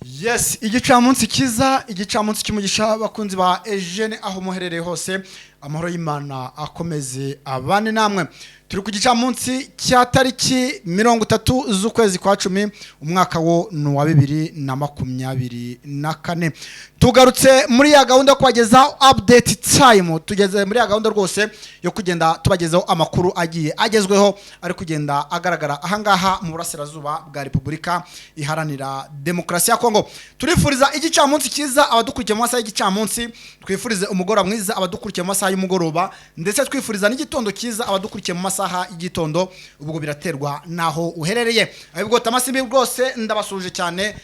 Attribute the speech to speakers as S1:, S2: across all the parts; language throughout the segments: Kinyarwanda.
S1: Yes, igicamunsi kiza, igicamunsi cy'umugisha bakunzi ba Eugene aho muherereye hose, amahoro y'Imana akomeze abane namwe. Turi ku gicamunsi cya tariki 30 z'ukwezi kwa 10 umwaka wo wa 2024. Tugarutse muri ya gahunda kwageza update time, tugeze muri ya gahunda rwose yo kugenda tubagezaho amakuru agiye agezweho ari kugenda agaragara ahangaha mu burasirazuba bwa Repubulika Iharanira Demokarasi ya Kongo. Turifuriza igicamunsi kiza abadukurikiye mu masaha y'igicamunsi, twifurize umugoroba mwiza abadukurikiye mu masaha y'umugoroba, ndetse twifuriza n'igitondo kiza abadukurikiye mu masaha y'igitondo, ubwo biraterwa naho uherereye. Ahubwo Tamasimbi rwose ndabasuje cyane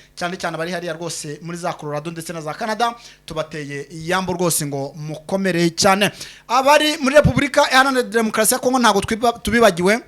S1: bari hariya rwose muri za Colorado ndetse na za Canada, tubateye iyambo rwose ngo mukomere cyane. Abari muri Repubulika Iharanira Demokarasi ya Kongo ntago tubibagiwe,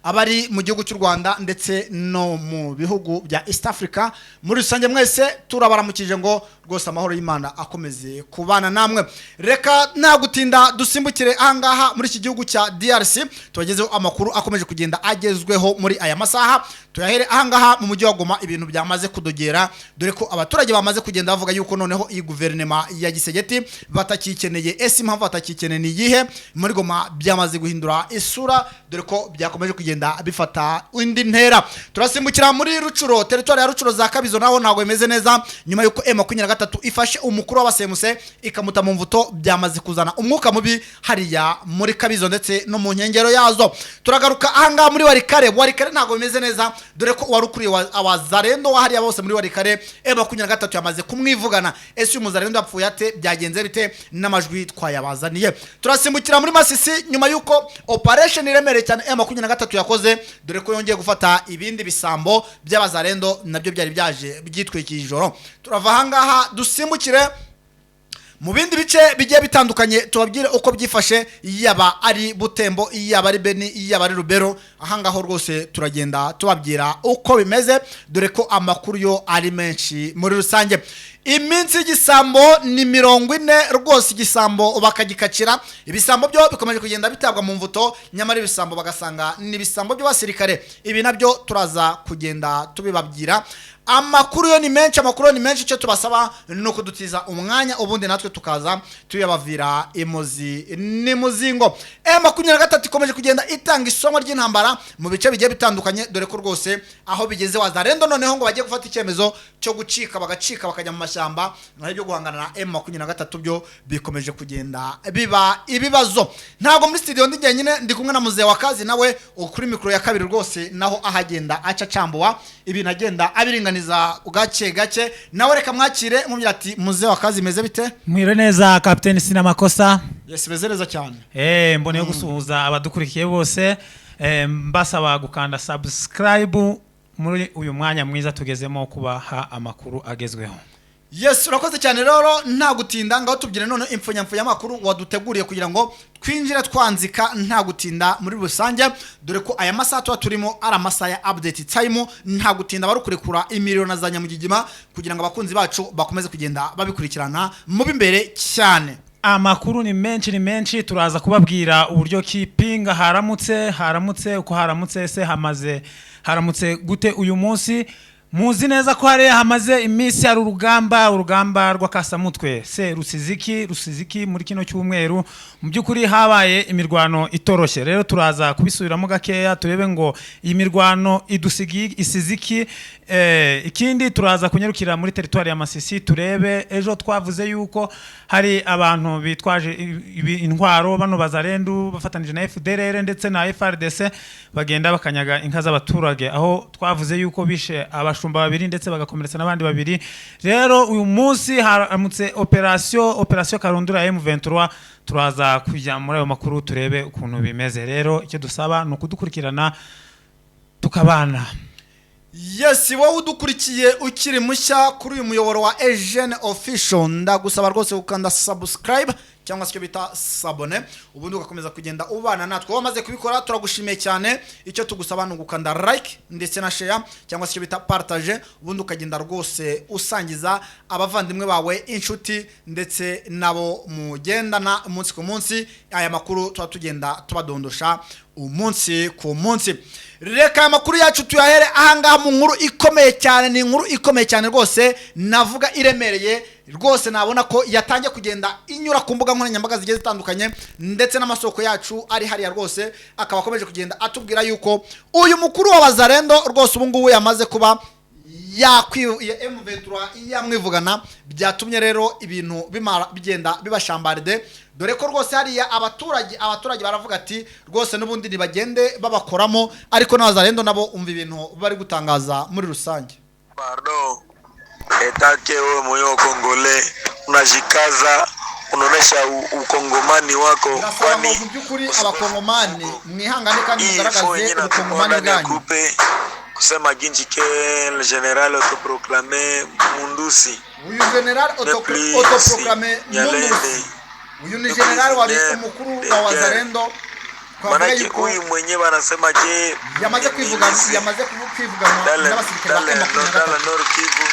S1: abari mu gihugu cy'u Rwanda ndetse no mu bihugu bya East Africa muri rusange mwese turabaramukije ngo rwose amahoro y'Imana akomeze kubana namwe. Reka nagutinda dusimbukire ahangaha muri iki gihugu cya DRC, tubagezeho amakuru akomeje kugenda agezweho muri aya masaha. Tuyahere ahangaha mu mujyi wa Goma, ibintu byamaze kudogera, dore ko abaturage bamaze kugenda bavuga yuko noneho iyi guverinoma ya Gisegeti batakikeneye. Ese impamvu batakikeneye ni iyihe? Muri Goma byamaze guhindura isura, dore ko byakomeje kugenda bifata indi ntera. Turasimbukira muri Rucuro, territoire ya Rucuro za Kabizo, naho ntago imeze neza nyuma yuko M23 ifashe umukuru w'abasemuse ikamuta mu mvuto. Byamaze kuzana umwuka mubi hariya muri Kabizo ndetse no mu nkengero yazo. Turagaruka ahangaha muri Warikare ntago imeze neza, dore ko warukuriye abazarendo hariya bose muri Warikare M23 yamaze kumwivugana. Ese umuzarendo yapfuye ate? Byagenze bite? N'amajwi twayabazaniye. Turasimbukira muri Masisi nyuma yuko operation iremereye cyane M23 yakoze, dore ko yongeye gufata ibindi bisambo by'abazarendo nabyo byari byaje byitwikije ijoro. Turava ahangaha dusimbukire mu bindi bice bigiye bitandukanye, tubabwire uko byifashe, yaba ari Butembo, yaba ari Beni, yaba ari Rubero. Ahangaho rwose turagenda tubabwira uko bimeze, dore ko amakuru yo ari menshi muri rusange. Iminsi y'igisambo ni 40 rwose, igisambo bakagikacira. Ibisambo byo bikomeje kugenda bitabwa mu mvuto, nyamara ibisambo bagasanga ni ibisambo by'abasirikare. Ibi nabyo turaza kugenda tubibabwira. Amakuru yo ni menshi, icyo tubasaba no kudutiza umwanya, ubundi natwe tukaza tuyabavira imuzi ni muzingo. M23 ikomeje kugenda itanga isomo ry'intambara mu bice bigiye bitandukanye, dore ko rwose aho bigeze wazarendo noneho ngo bagiye gufata icyemezo cyo gucika bakajya mu mashyamba, naho byo guhangana na M23 byo bikomeje kugenda biba ibibazo. Ntago muri studio ndi nyine, ndi kumwe na Muzee wa Kazi, nawe ukuri mikro ya kabiri rwose naho ahagenda acacambuwa ibintu agenda abiringana gake. Nawe reka mwakire mubwira ati Muzee wa Kazi meze bite?
S2: Mwire neza Captain Sinamakosa.
S1: Yes, meze neza cyane.
S2: Mbone yo gusuhuza abadukurikiye bose, mbasaba gukanda subscribe muri uyu mwanya mwiza tugezemo kubaha amakuru agezweho.
S1: Yes, urakoze cyane rero, nta gutinda ngaho tubyire none impfunyamfunya amakuru waduteguriye kugira ngo twinjira twanzika nta gutinda muri rusange, dore ko aya masaha tuba turimo ari amasaha ya update time. Nta gutinda barukurekura imiliyoni za nyamugigima kugira ngo abakunzi bacu bakomeze kugenda babikurikirana mu bimbere cyane.
S2: Amakuru ni menshi, turaza kubabwira uburyo kipinga haramutse uko haramutse, se haramutse gute uyu munsi. Muzi neza ko hamaze iminsi ari urugamba rw'akasamutwe se rusiziki muri kino cyumweru. Mu byukuri habaye imirwano itoroshye, rero turaza kubisubiramo gakeya turebe ngo iyi mirwano isiziki. Ikindi turaza kunyarukira muri territoire ya Masisi, turebe ejo twavuze yuko hari abantu bitwaje intwaro, bano bazarendo bafatanije na FDLR ndetse na FRDC bagenda bakanyaga inka z'abaturage, aho twavuze yuko bishe abashumba babiri ndetse bagakomeretsa n'abandi babiri. Rero uyu munsi haramutse operation Karundura ya M23, turaza kujya muri ayo makuru turebe ukuntu bimeze. Rero icyo dusaba no kudukurikirana tukabana.
S1: Yes, wowe udukurikiye ukiri mushya kuri uyu muyoboro wa Eugene Official, ndagusaba rwose gukanda subscribe cyangwa se icyo bita sabone, ubundi ugakomeza kugenda ubana natwe. Wamaze kubikora turagushimiye cyane, icyo tugusaba ni ugukanda like ndetse na share cyangwa se icyo bita partage, ubundi ukagenda rwose usangiza abavandimwe bawe, inshuti ndetse nabo mugendana umunsi ku munsi. Aya makuru tuba tugenda tubadondosha umunsi ku munsi. Reka aya makuru yacu tuyahere ahangaha mu nkuru ikomeye cyane. Ni inkuru ikomeye cyane rwose, navuga iremereye rwose, nabona ko yatangiye kugenda inyura ku mbuga nkoranyambaga zigiye zitandukanye, ndetse n'amasoko yacu ari hariya rwose akaba akomeje kugenda atubwira yuko uyu mukuru wa Wazalendo rwose ubu ngubu yamaze kuba M23 yamwivugana. Byatumye rero ibintu bigenda bibashambaride, dore ko rwose hariya abaturage baravuga ati rwose n'ubundi nibagende babakoramo, ariko n'Abazalendo nabo umva ibintu bari gutangaza muri rusange.
S3: Pardon, etake wewe moyo Kongole unajikaza, unaonesha ukongomani wako,
S1: kwani mu byukuri abakongomani mwihangane kandi mugaragaze ukongomani bwanyu.
S3: Kusema ginji ke le general autoproclamé Mundusi.
S1: Uyu general autoproclamé Mundusi. Uyu ni general wali umukuru wa Wazalendo.
S3: Manake huyu mwenyewe wanasema je
S1: yamaze kwivugana n'abasirikare ba
S3: Nord Kivu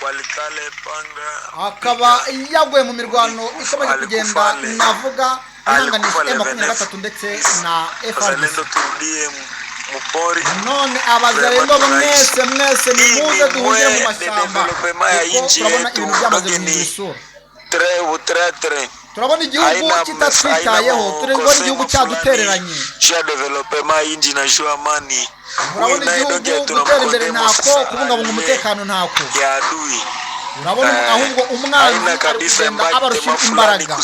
S3: walikale panga,
S1: akaba yaguye mu mirwano ikomeje kugenda navuga ihanganisha M23 ndetse na FARDC.
S3: Turudie mupori
S1: none Abazalendo mwese nimuze duhuje mu mashyamba, turabona ibintu byamaze guhindura isura. Turabona igihugu kitatwitayeho, turabona igihugu cyadutereranye. Urabona igihugu gutera imbere ntako, kubungabunga umutekano ntako. Urabona ahubwo umwanzi kugenda abarusha imbaraga.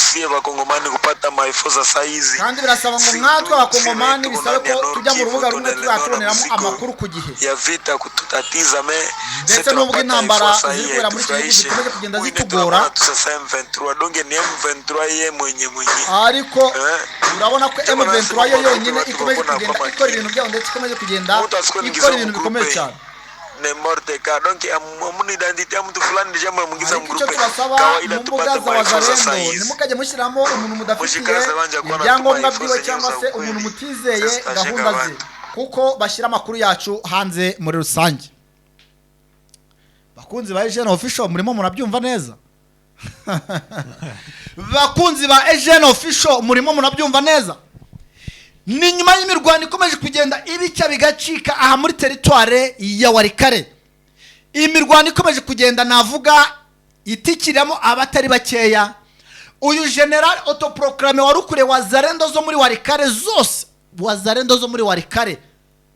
S1: Kandi birasaba ngo nkatwe abakongomani bisabe ko tujya mu rubuga rumwe tuzatuboneramo amakuru ku gihe. Ndetse n'ubwo intambara zibera muri iki gihugu zikomeje kugenda zitugora, ariko urabona ko M23 yo yonyine ikomeje kugenda ikora ibintu byayo, ndetse ikomeje kugenda ikora ibintu bikomeye cyane.
S3: Donc amuni identité amuntu fulani deja mwamugiza mu groupe
S1: kawaida tupata Wazalendo. Nimukajye mushyiramo umuntu mudafitiye ibyangombwa byiwe cyangwa se umuntu mutizeye gahunda ze, kuko bashyira amakuru yacu hanze muri rusange. Bakunzi ba Eugene Official murimo murabyumva neza? Bakunzi ba Eugene Official murimo murabyumva neza? Ni nyuma y'imirwano ikomeje kugenda ibica bigacika aha muri territoire ya Walikale. Imirwano ikomeje kugenda navuga itikiramo abatari bakeya. Uyu general autoproclamé warukure Wazalendo zo muri Walikale zose, Wazalendo zo muri Walikale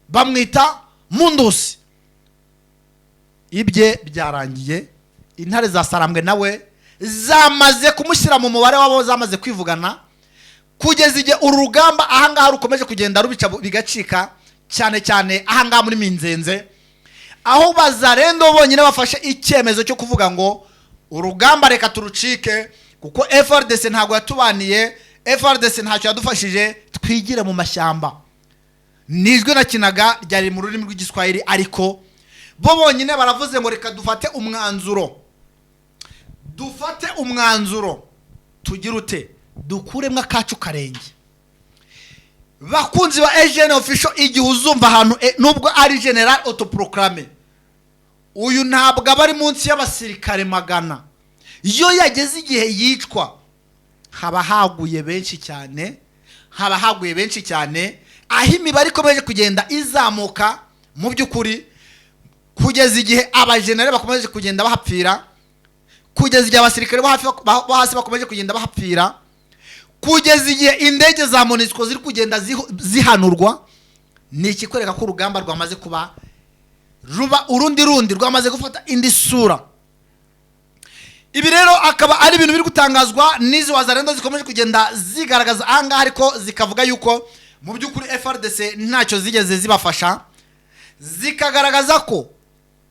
S1: bamwita Mundusi. Ibye byarangiye, intare za Sarambwe nawe zamaze kumushyira mu mubare wabo zamaze kwivugana, kugeza igihe urugamba ahangaha rukomeje kugenda rubica bigacika, cyane cyane ahangaha muri Minzenze, aho Wazalendo bonyine bafashe icyemezo cyo kuvuga ngo urugamba reka turucike, kuko FARDC ntago yatubaniye, FARDC ntacyo yadufashije, twigire mu mashyamba. Nijwe nakinaga ryari mu rurimi rw'igiswahili, ariko bo bonyine baravuze ngo reka dufate umwanzuro tugira ute dukuremwa kacu karenge. Bakunzi ba Eugene Official, igihe uzumva ahantu nubwo ari general autoproclamé, uyu ntabwo abari munsi y'abasirikare magana. Iyo yageze igihe yicwa haba haguye benshi cyane, aho imibare ikomeje kugenda izamuka mu by'ukuri, kugeza igihe abajenerali bakomeje kugenda bahapfira, kugeza igihe abasirikare bo hasi bakomeje kugenda bahapfira, kugeza igihe indege za MONUSCO ziri kugenda zihanurwa. Ni ikikwereka ko urugamba rwamaze kuba urundi rwamaze gufata indi sura. Ibi rero akaba ari ibintu biri gutangazwa n'izi Wazalendo zikomeje kugenda zigaragaza ahangaha, ariko zikavuga yuko mu by'ukuri FARDC ntacyo zigeze zibafasha, zikagaragaza ko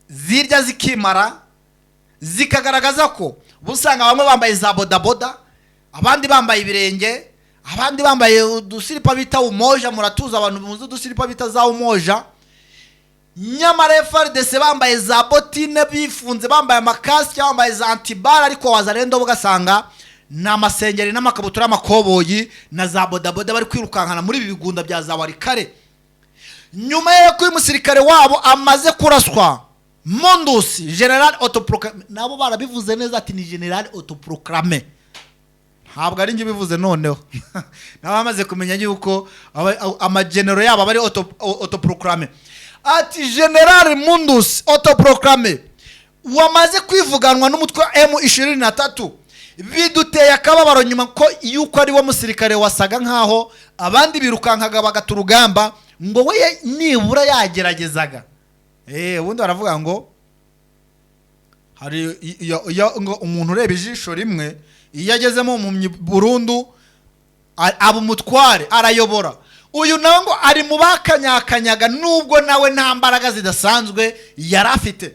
S1: zirya zikimara, zikagaragaza ko busanga bamwe bambaye za bodaboda, abandi bambaye ibirenge, abandi bambaye udusiripa bita umoja. Muratuza abantu muzi udusiripa bita za umoja, nyamara FARDC bambaye za botine bifunze, bambaye amakasike, bambaye za antibara, ariko Wazalendo bugasanga n'amasengeri n'amakabutura y'amakoboyi na za bodaboda bari kwirukankana muri ibi bigunda bya za warikare. Nyuma y'uko uyu musirikare wabo amaze kuraswa, Mundus General autoproclamé, nabo barabivuze neza ati ni General autoproclamé, ntabwo ari njye bivuze noneho nabo bamaze kumenya yuko amagenero yabo bari autoproclamé, ati General Mundus autoproclamé wamaze kwivuganwa n'umutwe wa M23, biduteye akababaro nyuma ko yuko ari wo musirikare wasaga nkaho abandi birukankaga bagata urugamba ngo we nibura yageragezaga. Ubundi baravuga ngo hari ngo umuntu ureba ijisho rimwe iyo agezemo mu burundu aba umutware arayobora. Uyu nawe ngo ari mu bakanyakanyaga nubwo nawe nta mbaraga zidasanzwe yari afite.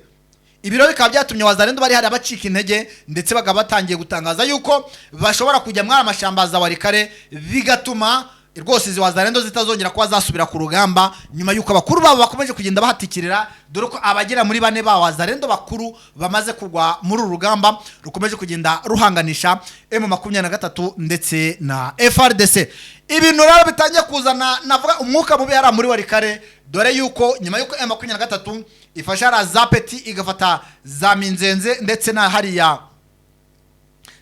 S1: Ibiro bikaba byatumye Wazalendo bari hari abacika intege ndetse bagaba batangiye gutangaza yuko bashobora kujya mwara amashambaza warikare, bigatuma rwose izi Wazalendo zitazongera kuba zasubira ku rugamba nyuma yuko abakuru babo bakomeje kugenda bahatikirira, dore ko abagera muri bane ba Wazalendo bakuru bamaze kugwa muri urugamba rukomeje kugenda ruhanganisha M23 ndetse na FRDC. Ibintu rero bitangiye kuzana navuga umwuka mubi yari muri warikare, dore yuko nyuma yuko M23 ifasha Razapeti igafata za Minzenze ndetse na hariya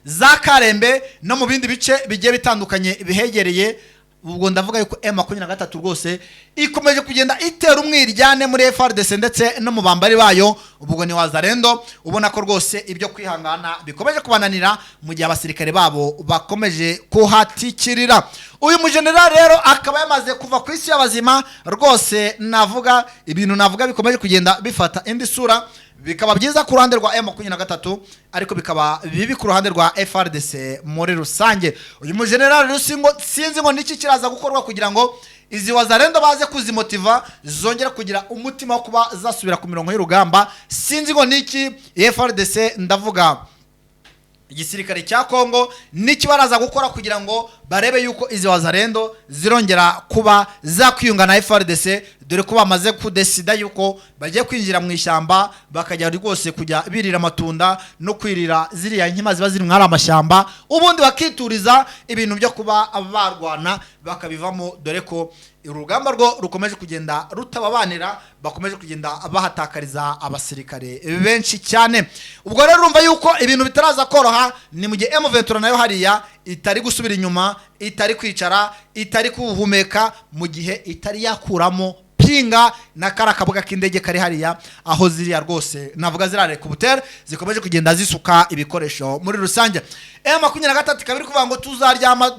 S1: za Karembe no mu bindi bice bigiye bitandukanye bihegereye. Ubwo ndavuga yuko M23 rwose ikomeje kugenda itera umwiryane muri FRDC ndetse no mu bambari bayo. Ubwo ni Wazalendo ubona ko rwose ibyo kwihangana bikomeje kubananira mu gihe abasirikare babo bakomeje kuhatikirira. Uyu mujenerali rero akaba yamaze kuva ku isi y'abazima rwose, navuga ibintu navuga bikomeje kugenda bifata indi sura, bikaba byiza ku ruhande rwa M23 ariko bikaba bibi ku ruhande rwa FRDC muri rusange. Uyu mujenerali Rusingo sinzi ngo niki kiraza gukorwa kugira ngo izi Wazalendo baze kuzimotiva zongera kugira umutima wo kuba zasubira ku mirongo y'urugamba. Sinzi ngo niki FRDC ndavuga igisirikare cya Kongo niki baraza gukora kugira ngo barebe yuko izi Wazalendo zirongera kuba zakwiyunga na FRDC, dore ko bamaze kudesida yuko bagiye kwinjira mu ishyamba bakajya rwose kujya birira amatunda no kwirira ziriya nkima ziba ziri mwara amashyamba, ubundi bakituriza ibintu byo kuba barwana bakabivamo, dore ko urugamba rwo rukomeje kugenda rutababanira, bakomeje kugenda bahatakariza abasirikare benshi cyane. Ubwo rero urumva yuko ibintu bitaraza koroha, ni mu gihe M23 nayo hariya itari gusubira inyuma, itari kwicara, itari kuhumeka, mu gihe itari yakuramo pinga na karakabuga k'indege kari hariya aho ziriya rwose navuga zirare ku butere zikomeje kugenda zisuka ibikoresho muri rusange. M23 kabiri kuvuga ngo tuzaryama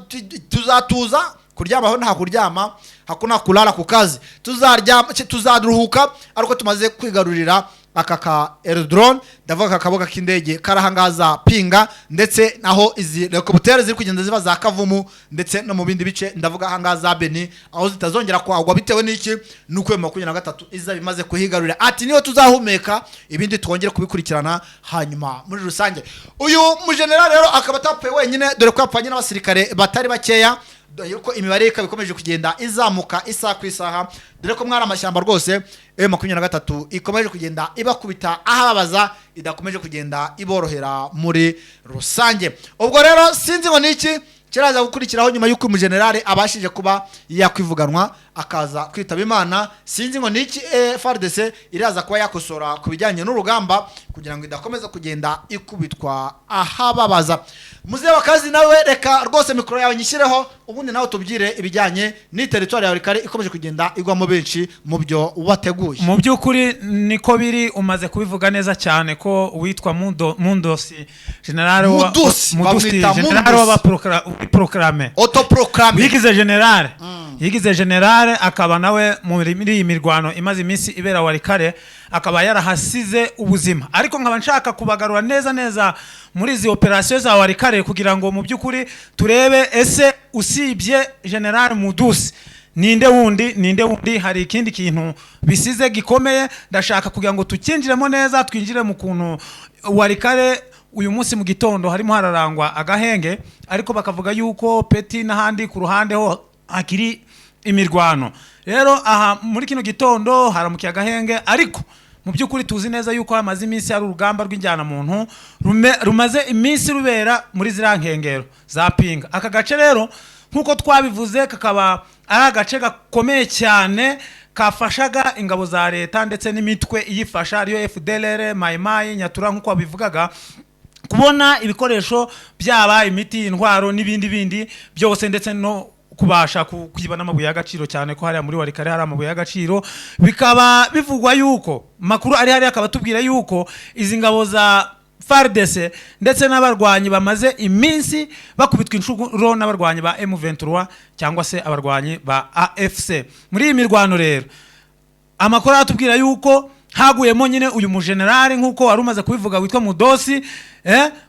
S1: tuzatuza, kuryamaho nta kuryama, hakuna kulala ku kazi, tuzaryama tuzaruhuka ariko tumaze kwigarurira aka ka aerodrome, ndavuga akaboga k'indege karahangaza pinga ndetse naho izi helicopter ziri kugenda ziba za Kavumu ndetse no mu bindi bice, ndavuga hangaza Beni aho zitazongera kwagwa bitewe n'iki nuko M23 iza bimaze kuhigarurira, ati niyo tuzahumeka ibindi twongere kubikurikirana hanyuma muri rusange. Uyu mujenerali rero akaba tapuye wenyine, dore ko yapfanye n'abasirikare batari bakeya, yuko imibare ikabikomeje kugenda izamuka isaha ku isaha, dore ko mwara amashyamba rwose M23 ikomeje kugenda ibakubita ahabaza, idakomeje kugenda iborohera muri rusange. Ubwo rero sinzi ngo niki kiraza gukurikiraho nyuma yuko umujenerali abashije kuba yakwivuganwa akaza kwitaba Imana. Sinzi ngo niki FRDC iraza kuba yakosora kubijyanye n'urugamba kugira ngo idakomeza kugenda ikubitwa ahababaza. Muzehe wakazi nawe reka rwose mikoro yawe nyishyireho, ubundi nawe tubyire ibijyanye ni territoire ya Rikare ikomeje kugenda igwamo benshi mu byo wateguye.
S2: Mu byukuri niko biri, umaze kubivuga neza cyane ko witwa Mundosi General wa General wa proclame
S1: autoproclame
S2: yigize general akaba nawe muri iyi mirwano imaze iminsi ibera Warikare akaba yarahasize ubuzima. Ariko nkaba nshaka kubagarura neza muri izi operation za Warikare kugira ngo mu byukuri turebe ese usibye General Mudusi ninde wundi hari ikindi kintu bisize gikomeye. Ndashaka kugira ngo tukinjiremo neza, twinjire mu kuntu Warikare uyu munsi mu gitondo harimo hararangwa agahenge, ariko bakavuga yuko Peti n'ahandi ku ruhande ho akiri imirwano. Rero aha muri kino gitondo haramukiye agahenge, ariko mu by'ukuri tuzi neza yuko hamaze iminsi ari urugamba rw'injyana muntu rumaze iminsi rubera muri ziriya nkengero za Pinga. Aka gace rero nk'uko twabivuze kakaba ari agace gakomeye cyane kafashaga ingabo za leta ndetse n'imitwe iyifasha ariyo FDLR, Maimai, Nyatura nk'uko babivugaga, kubona ibikoresho byaba imiti, intwaro n'ibindi bindi byose, ndetse no kubasha kuyibana amabuye y'agaciro, cyane ko hariya muri Warikare hari amabuye y'agaciro. Bikaba bivugwa yuko makuru ari hariya akaba tubwira yuko izi ngabo za FARDC ndetse n'abarwanyi bamaze iminsi bakubitwa inshuro n'abarwanyi ba M23 cyangwa se abarwanyi ba AFC. Muri iyi mirwano rero amakuru atubwira yuko haguyemo nyine uyu mugenerali nk'uko wari umaze kubivuga witwa Mudosi.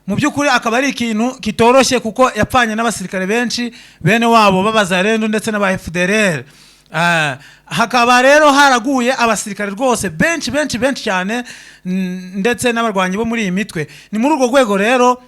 S2: Mu by'ukuri akaba ari ikintu kitoroshye kuko yapfanye n'abasirikare benshi bene wabo b'abazarendo ndetse n'aba FDLR. Hakaba rero haraguye abasirikare rwose benshi cyane ndetse n'abarwanyi bo muri iyi mitwe. Ni muri urwo rwego rero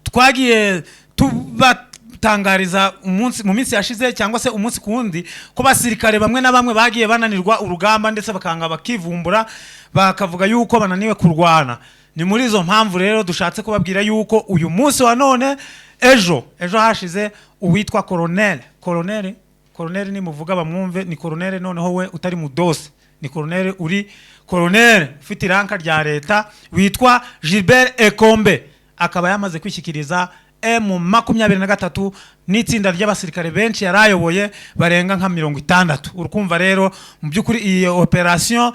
S2: twagiye tubatangariza mu minsi yashize cyangwa se umunsi kundi ko basirikare bamwe na bamwe bagiye bananirwa urugamba ndetse bakanga bakivumbura bakavuga yuko bananiwe kurwana. Ni muri izo mpamvu rero dushatse kubabwira yuko uyu munsi wa none ejo hashize uwitwa Colonel ni muvuga bamwumve, ni Colonel noneho we utari Mudosi, ni Colonel uri Colonel ufite iranka rya leta witwa Gilbert Ekombe. Akaba yamaze kwishyikiriza M23 n'itsinda ry'abasirikare benshi yarayoboye barenga nka 60. Urukumva rero mu by'ukuri iyi operation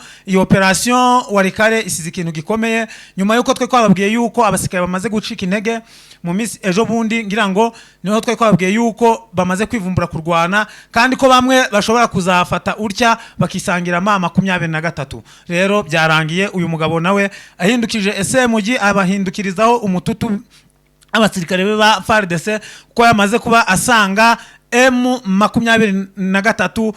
S2: Warikare isize ikintu gikomeye, nyuma yuko twe kwababwiye yuko abasirikare bamaze gucika intege mu minsi ejo bundi, ngira ngo niho twe kwababwiye yuko bamaze kwivumbura kurwana kandi ko bamwe bashobora kuzafata urya bakisangira mama 23. Rero byarangiye uyu mugabo nawe ahindukije SMG abahindukirizaho umututu abasirikare ba FARDC ko yamaze kuba asanga M23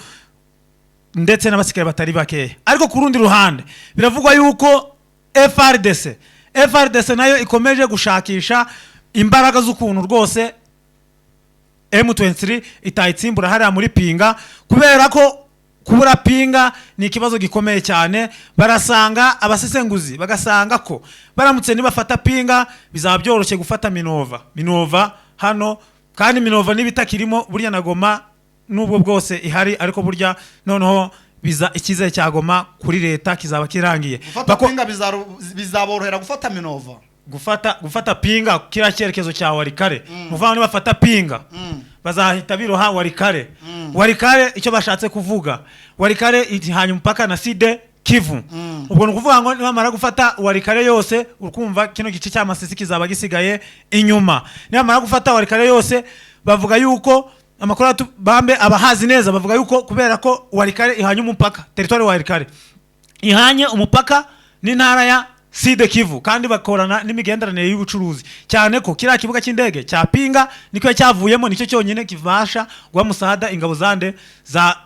S2: ndetse n'abasirikare batari bake. Ariko ku rundi ruhande biravugwa yuko FARDC nayo ikomeje gushakisha imbaraga z'ukuntu rwose M23 itayitsimbura hariya muri Pinga, kubera ko kubura Pinga ni ikibazo gikomeye cyane. Barasanga abasesenguzi bagasanga ko baramutse nibafata Pinga bizaba byoroshye gufata Minova hano, kandi Minova nibitakirimo burya na Goma nubwo bwose ihari, ariko burya noneho biza ikize cya Goma kuri leta kizaba kirangiye.
S1: Gufata Pinga bizaborohera gufata Minova,
S2: gufata Pinga kira cyerekezo cya Warikare. Muvana nibafata Pinga bazahita biroha Warikare. Warikare icyo bashatse kuvuga, Warikare ihanye umupaka na Side Kivu. Ubwo nukuvuga ngo nibamara gufata Warikare yose, urukumva kino gice cya Masisi kizaba gisigaye inyuma. Nibamara gufata Warikare yose bavuga yuko amakuru bambe abahazi neza bavuga yuko kubera ko Warikare ihanye umupaka, territoire Warikare ihanye umupaka n'intara ya Side Kivu, kandi bakorana n'imigenderanire y'ubucuruzi, cyane ko kira kibuga cy'indege cya Pinga niko cyavuyemo, nicyo cyonyine kivasha guha musahada ingabo zande za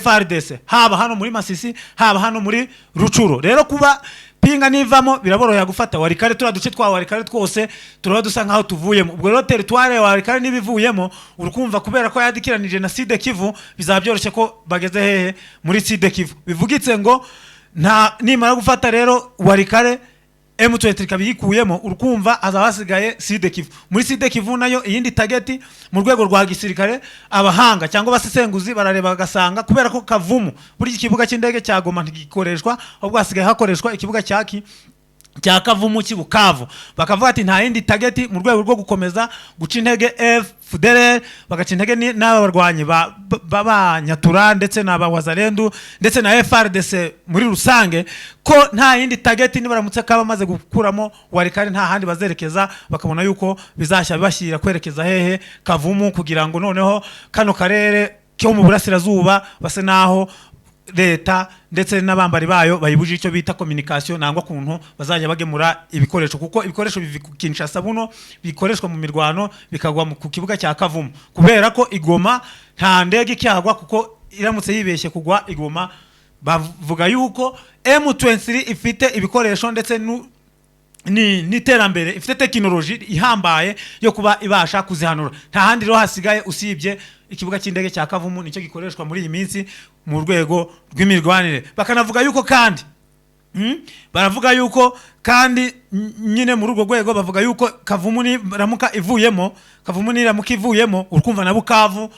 S2: FARDC haba hano muri Masisi haba hano muri Rucuro. Rero kuba Pinga nivamo biraborohera gufata Warikare. Duce twa Warikare twose turaba dusa nkaho tuvuyemo. Ubwo rero territoire ya Warikare nibivuyemo urukumva kubera ko yadikiranije na Side Kivu bizabyoroshye ko bageze hehe muri Side Kivu. Bivugitse ngo nta nimara gufata rero Warikare M23 kabiyikuyemo, urukumva azabasigaye Side Kivu. Muri Side Kivu nayo iyindi target mu rwego rwa gisirikare, abahanga cyangwa basesenguzi barareba bagasanga kubera ko Kavumu buri kibuga cy'indege cya Goma ntigikoreshwa, ahubwo hasigaye hakoreshwa ikibuga cya Kavumu cy'Ubukavu. Bakavuga ati nta yindi target mu rwego rwo gukomeza guca intege FDLR, bagaca intege n'abarwanyi ba Nyatura ndetse n'abawazarendo ndetse na FARDC muri rusange, ko nta yindi target nibaramutse kaba maze gukuramo Warikare nta handi bazerekeza, bakabona yuko bizashya bibashyira kwerekeza hehe Kavumu, kugira ngo noneho kano karere cyo mu burasirazuba base naho leta ndetse n'abambari bayo bayibuje icyo bita communication, nangwa kuntu bazajya bagemura ibikoresho, kuko ibikoresho Kinshasa buno bikoreshwa mu mirwano bikagwa ku kibuga cya Kavumu, kubera ko Igoma nta ndege cyagwa, kuko iramutse yibeshye kugwa Igoma bavuga yuko M23 ifite ibikoresho ndetse n'iterambere, ifite tekinoloji ihambaye yo kuba ibasha kuzihanura. Nta handi rero hasigaye usibye ikibuga cy'indege cya Kavumu, nicyo gikoreshwa muri iyi minsi mu rwego rw'imirwanire. Bakanavuga yuko kandi baravuga yuko kandi nyine muri urwo rwego bavuga yuko Kavumu ni ramuka ivuyemo urukumva na Bukavu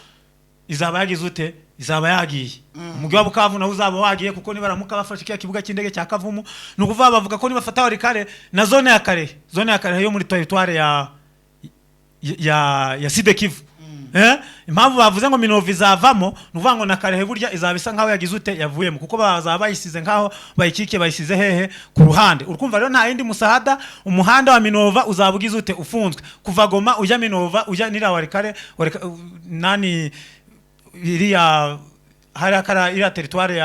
S2: izaba yagize ute izaba yagiye umujyi wa Bukavu nawe uzaba wagiye kuko niba ramuka bafashe kibuga cy'indege cya Kavumu nukuvuga bavuga ko nibafata Walikale na zone ya Kare yo muri territoire ya Sud Kivu impamvu bavuze ngo Minova izavamo nuvuga ngo na Karehe burya izaba isa nkaho yagize ute yavuyemo kuko bazaba bayisize nkaho bayikike bayisize hehe ku ruhande urukumva rero nta yindi musahada umuhanda wa Minova uzaba ugize ute ufunzwe kuva Goma ujya Minova ujya nira Walikale nani iriya harakara iriya territoire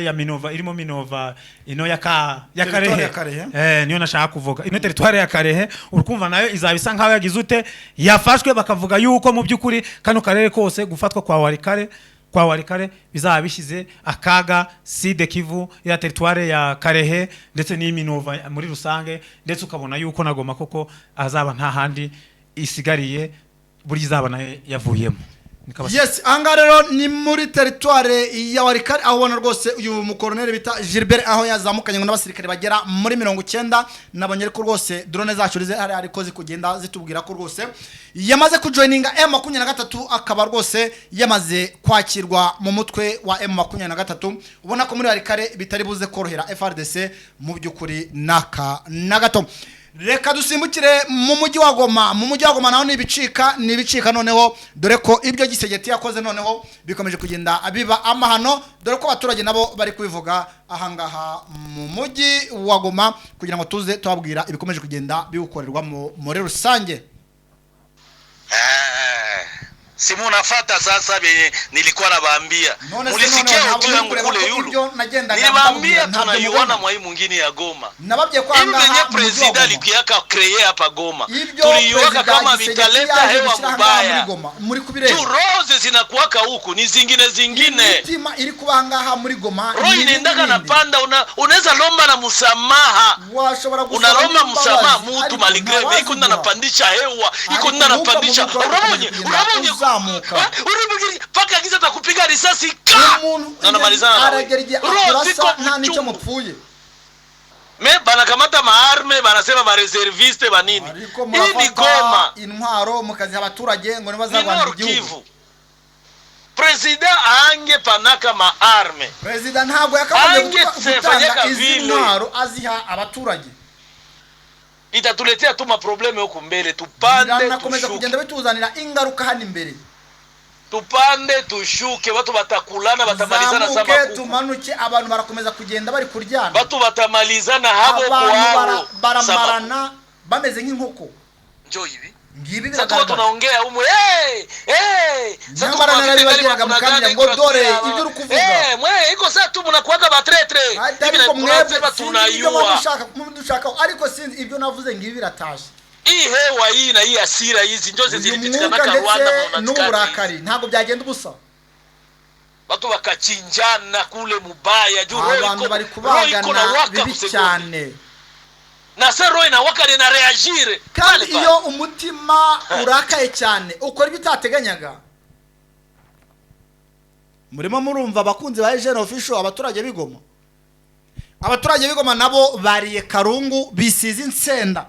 S2: ya Minova irimo Minova ino ya Karehe niyo nashaka kuvuga ino territoire ya Karehe urukumva nayo izaba isa nkaho yagize ute yafashwe bakavuga yuko mu byukuri kano karere kose gufatwa kwa Walikale bizaba bishize akaga Sud Kivu ya territoire ya Karehe ndetse ni Minova muri rusange ndetse ukabona yuko nagoma koko azaba nta handi isigariye buri izaba nayo yavuyemo.
S1: Yes, anga rero ni muri territoire ya Walikale aho ubona rwose uyu mukoloneli bita Gilbert aho yazamukanye ngo n'abasirikare bagera muri 90 nabonye ko rwose drone zacu rize ariko zikugenda zitubwira ko rwose yamaze kujoininga M23 akaba rwose yamaze kwakirwa mu mutwe wa M23 ubona ko muri Walikale bitari buze korohera FRDC mu byukuri naka nagato. Reka dusimbukire mu mujyi wa Goma naho nibicika noneho dore ko ibyo gisegeti yakoze noneho bikomeje kugenda abiba amahano dore ko abaturage nabo bari kubivuga ahangaha mu mujyi wa Goma kugira ngo tuze tubabwira ibikomeje kugenda biukorerwa muri rusange.
S3: Si munafata sasa benye nilikuwa nabaambia. Mulisikia hotu yangu kule yulu. Nilibaambia tunaiona mwa hii mwingine ya Goma.
S1: Nababye kwa anga
S3: benye president alikuweka kreye hapa Goma. Tuliweka kama vitaleta hewa mbaya. Tu rose zinakuwaka huku ni zingine.
S1: Mitima ili kuanga ha muri Goma.
S3: Roho inaendaka na panda unaweza lomba na musamaha. Unalomba musamaha mtu maligrebe iko napandisha hewa, iko napandisha. Urabonye urabonye paka giza takupiga risasi ka na malizana
S1: nta nico mupfuye
S3: me banakamata maarme banasema ba reserviste banini hii ni Goma
S1: intwaro mukazi abaturage ngo nibazagwana igihugu
S3: president ange panaka maarme
S1: president ntabwo yakabaye gutanga izi ntwaro aziha abaturage
S3: itatuletea tu maprobleme huko mbele tupande
S1: nakomeza kugenda bituzanira ingaruka hano imbere
S3: tupande tushuke watu batakulana batamalizana sama kuku
S1: tumanuke abantu barakomeza kugenda bari kuryana
S3: watu batamalizana habo kwao
S1: baramarana bameze nk'inkoko
S3: njoo hivi
S1: ngibi
S3: sasa tunaongea huko
S1: sasa tunabagiraga mukandi ngo dore ibyo rukuvuga
S3: mwe iko sasa tu mnakuaga batretre
S1: hivi na tunasema tunayua dushaka ariko sinzi ibyo navuze ngibi biratashe
S3: hii hewa hii na hii asira hizi ndio zilipitikana ka Rwanda
S1: n'uburakari ntago byagenda ubusa
S3: watu wakachinjana kule mubaya juu
S1: abantu bari kubagana bibi cyane
S3: na sero inawaka na reagire
S1: kandi iyo umutima urakaye cyane ukora ibyo utateganyaga murimo murumva abakunzi ba Eugene Official abaturage bigoma nabo bariye karungu bisize insenda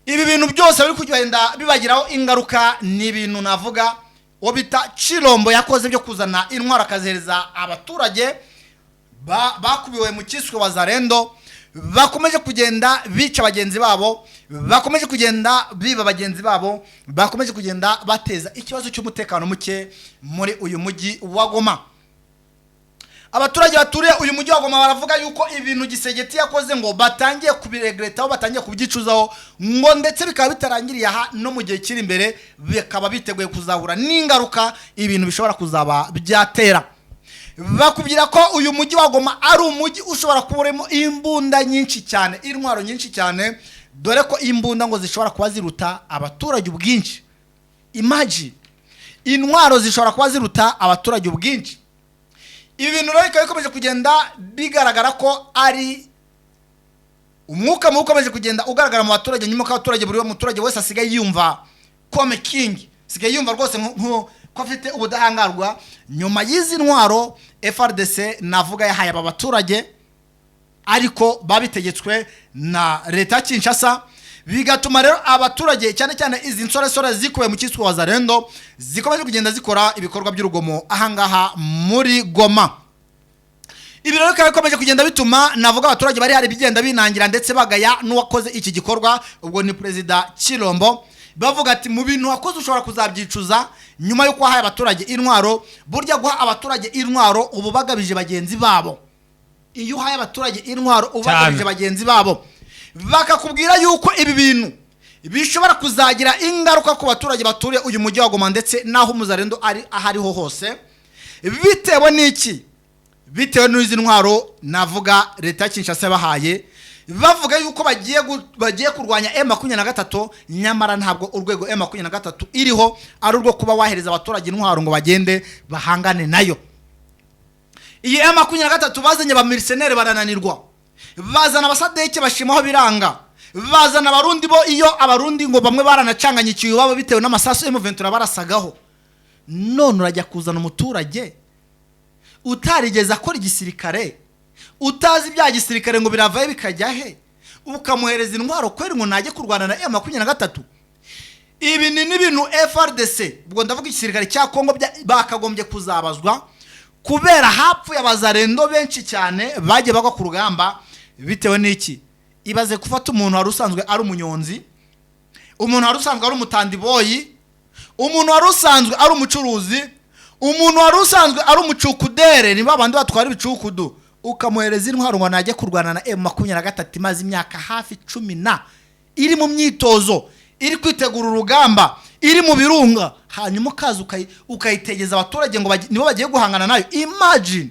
S1: ibi bintu byose biri kugenda bibagiraho ingaruka ni ibintu navuga obita Chilombo yakoze byo kuzana intwara akazihereza abaturage bakubiwe mu kiswe wa Zarendo bakomeje kugenda bica bagenzi babo bakomeje kugenda biba bagenzi babo bakomeje kugenda bateza ikibazo cy'umutekano muke muri uyu mujyi wa Goma. Abaturage baturiye uyu mujyi wa Goma baravuga yuko ibintu gisegeti yakoze ngo batangiye kubiregretaho batangiye kubyicuzaho ngo ndetse bikaba bitarangiriye aha no mu gihe kiri imbere bikaba biteguye kuzahura n'ingaruka ibintu bishobora kuzaba byatera. Bakubwira ko uyu mujyi wa Goma ari umujyi ushobora kuburemo imbunda nyinshi cyane intwaro nyinshi cyane dore ko imbunda ngo zishobora kuba ziruta abaturage ubwinshi. Imagine intwaro zishobora kuba ziruta abaturage ubwinshi. Ibi bintu rero bikomeje kugenda bigaragara ko ari umwuka mukomeje kugenda ugaragara mu baturage nyuma ko abaturage buri muturage wese asigaye yumva comme king sigaye yumva rwose nko afite ubudahangarwa nyuma y'izi ntwaro FRDC navuga yahaye aba baturage ariko babitegetswe na leta ya Kinshasa, bigatuma rero abaturage cyane cyane izi nsoresore zikuwe mu cyiswe Wazalendo zikomeje kugenda zikora ibikorwa by'urugomo ahangaha muri Goma. Ibi rero bikomeje kugenda bituma navuga abaturage bari hari bigenda binangira ndetse bagaya n'uwakoze iki gikorwa, ubwo ni Perezida Chilombo, bavuga ati mu bintu wakoze ushobora kuzabyicuza nyuma yo kwahaye abaturage intwaro. Burya guha abaturage intwaro ubu bagabije bagenzi babo. Iyo uhaye abaturage intwaro ubagabije bagenzi babo, bakakubwira yuko ibi bintu bishobora kuzagira ingaruka ku baturage baturiye uyu mujyi wa Goma ndetse naho Muzalendo ari ahariho hose. Bitewe n'iki? Bitewe n'izi ntwaro navuga leta ya Kinshasa bahaye, bavuga yuko bagiye kurwanya M23, nyamara ntabwo urwego M23 iriho ari urwo kuba wahereza abaturage intwaro ngo bagende bahangane nayo. Iyi M23 bazanye ba mercenaires barananirwa, bazana abasadeke bashimaho biranga, bazana abarundi bo iyo abarundi ngo bamwe baranacanganyikiye babo bitewe n'amasasu M23 barasagaho. None urajya kuzana umuturage utarigeze akora igisirikare, utazi bya gisirikare ngo biravaye bikajya he, ukamuhereza intwaro kweri ngo najye kurwana na M23. Ibi ni ibintu FRDC, ubwo ndavuga igisirikare cya Kongo bakagombye kuzabazwa, kubera hapfuye Abazalendo benshi cyane bagiye bagwa ku rugamba. Bitewe n'iki? Ibaze gufata umuntu wari usanzwe ari umunyonzi, umuntu wari usanzwe ari umutandiboyi, umuntu wari usanzwe ari umucuruzi, umuntu wari usanzwe ari umucukudere, ni babandi batwara ibicukudu, ukamuhereza intwaro ngo najye kurwana na M23 imaze imyaka hafi 10 iri mu myitozo, iri kwitegura urugamba, iri mu birunga, hanyuma ukaza ukayitegeza abaturage ngo nibo bagiye guhangana nayo. Imagine!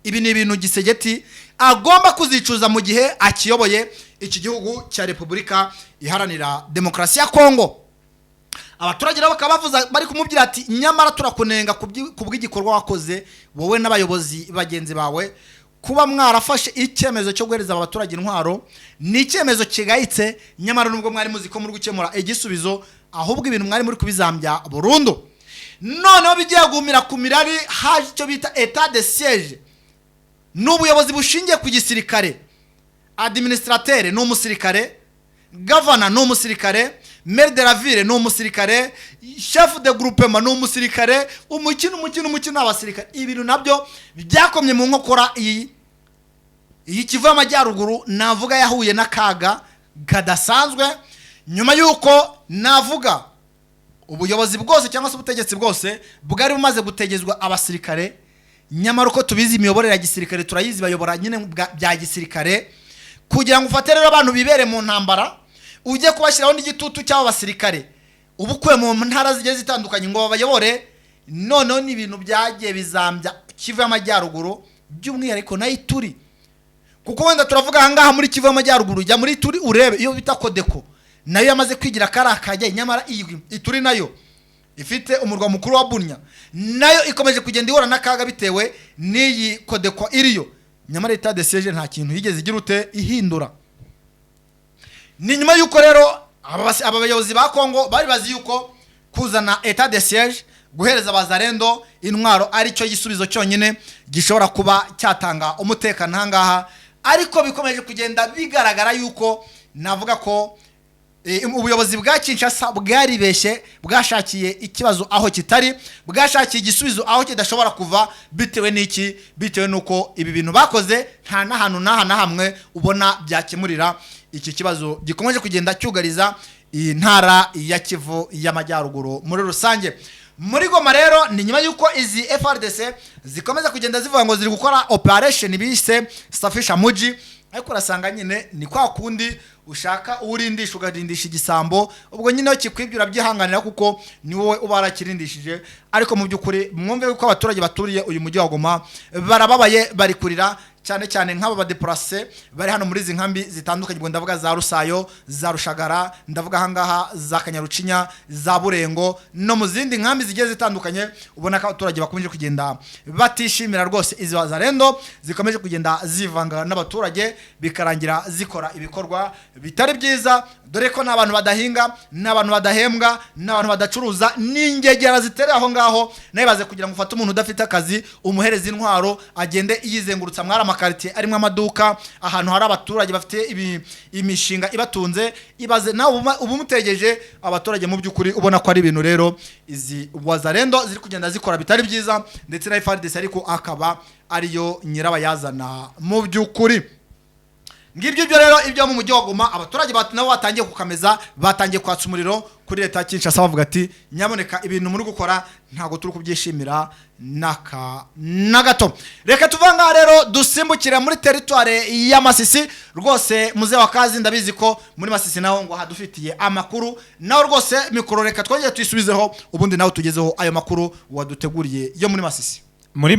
S1: Ibi ni ibintu Gisegeti agomba kuzicuza mu gihe akiyoboye iki gihugu cya Repubulika Iharanira Demokarasi ya Kongo. Abaturage nabo bakabavuza bari kumubwira ati nyamara turakunenga kubw'igikorwa wakoze wowe n'abayobozi bagenzi bawe, kuba mwarafashe icyemezo cyo guhereza abaturage intwaro ni icyemezo kigayitse, nyamara nubwo mwari muzi ko muri gukemura igisubizo, ahubwo ibintu mwari muri kubizambya burundu. Noneho bigiye gumira ku mirari, haje icyo bita état de siège, n'ubuyobozi bushingiye ku gisirikare. Administrateur no musirikare, governor no musirikare, maire de la ville no musirikare, chef de groupement no musirikare, umukino abasirikare. Ibintu nabyo byakomye mu nkokora iyi Kivu y'Amajyaruguru navuga yahuye n'akaga kadasanzwe, nyuma yuko navuga ubuyobozi bwose cyangwa se ubutegetsi bwose bwari bumaze gutegezwa abasirikare. Nyamara uko tubizi imiyoborere ya gisirikare turayizi, bayobora nyine bya gisirikare, kugira ngo ufate rero abantu bibere mu ntambara ujye kubashyiraho n'igitutu cy'abo basirikare ubukwe mu ntara zigiye zitandukanye ngo babayobore. Noneho ni ibintu byagiye bizambya Kivu y'Amajyaruguru, by'umwihariko na Ituri, kuko wenda turavuga ahangaha muri Kivu y'Amajyaruguru, jya muri Ituri urebe iyo bita Kodeko nayo yamaze kwigira karakajya, nyamara Ituri nayo ifite umurwa mukuru wa Bunya, nayo ikomeje kugenda ihora n'akaga bitewe n'iyi Kodeko iriyo. Nyamara état de siège nta kintu yigeze igira ute ihindura. Ni nyuma yuko rero aba bayobozi ba Kongo bari bazi yuko kuzana état de siège, guhereza Abazalendo intwaro ari cyo gisubizo cyonyine gishobora kuba cyatanga umutekano hangaha, ariko bikomeje kugenda bigaragara yuko navuga ko ubuyobozi bwa Kinshasa bwaribeshye, bwashakiye ikibazo aho kitari, bwashakiye igisubizo aho kidashobora kuva. Bitewe n'iki? Bitewe nuko ibi bintu bakoze nta nahantu na hamwe ubona byakemurira iki kibazo gikomeje kugenda cyugariza iyi ntara ya Kivu y'Amajyaruguru muri rusange. Muri Goma rero ni nyuma yuko izi FRDC zikomeza kugenda zivuga ngo ziri gukora operation bise Safisha Muji, ariko rasanga nyine ni kwa kundi ushaka urindisha ugarindisha igisambo, ubwo nyine kikwibwira byihanganira kuko ni wowe ubarakirindishije. Ariko mu byukuri mwumve ko abaturage baturiye uyu mujyi wa Goma barababaye, bari kurira cyane cyane nk'aba badeplace bari hano muri izi nkambi zitandukanye, ngo ndavuga za Rusayo, za Rushagara, ndavuga hangaha za Kanyarucinya, za Burengo no mu zindi nkambi zigiye zitandukanye. Ubona ko abaturage bakomeje kugenda batishimira rwose izi Wazalendo zikomeje kugenda zivanga n'abaturage, bikarangira zikora ibikorwa bitari byiza, dore ko n'abantu badahinga, n'abantu badahembwa, n'abantu badacuruza, n'ingegera zitereye aho ngaho. Nayibaze kugira ngo ufate umuntu udafite akazi umuhereza intwaro agende yizengurutsa mwara amakarite arimo amaduka ahantu hari abaturage bafite imishinga ibatunze ibaze nawe ubu mutegeje abaturage mu by'ukuri ubona ko ari ibintu rero izi wazarendo ziri kugenda zikora bitari byiza ndetse na FARDC ariko akaba ariyo nyirabayazana mu by'ukuri. Ngibyo byo rero ibyo mu mujyi wa Goma abaturage nabo batangiye kukameza batangiye kwatsa umuriro kuri leta Kinshasa bavuga ati nyaboneka ibintu muri gukora ntago turi kubyishimira na gato. Reka tuvanga rero dusimbukira muri territoire ya Masisi rwose muze wakazi ndabizi ko muri Masisi naho ngo hadufitiye amakuru naho rwose mikoro reka twongeye tuyisubizeho ubundi naho tugezeho ayo makuru waduteguriye yo muri Masisi.
S2: Muri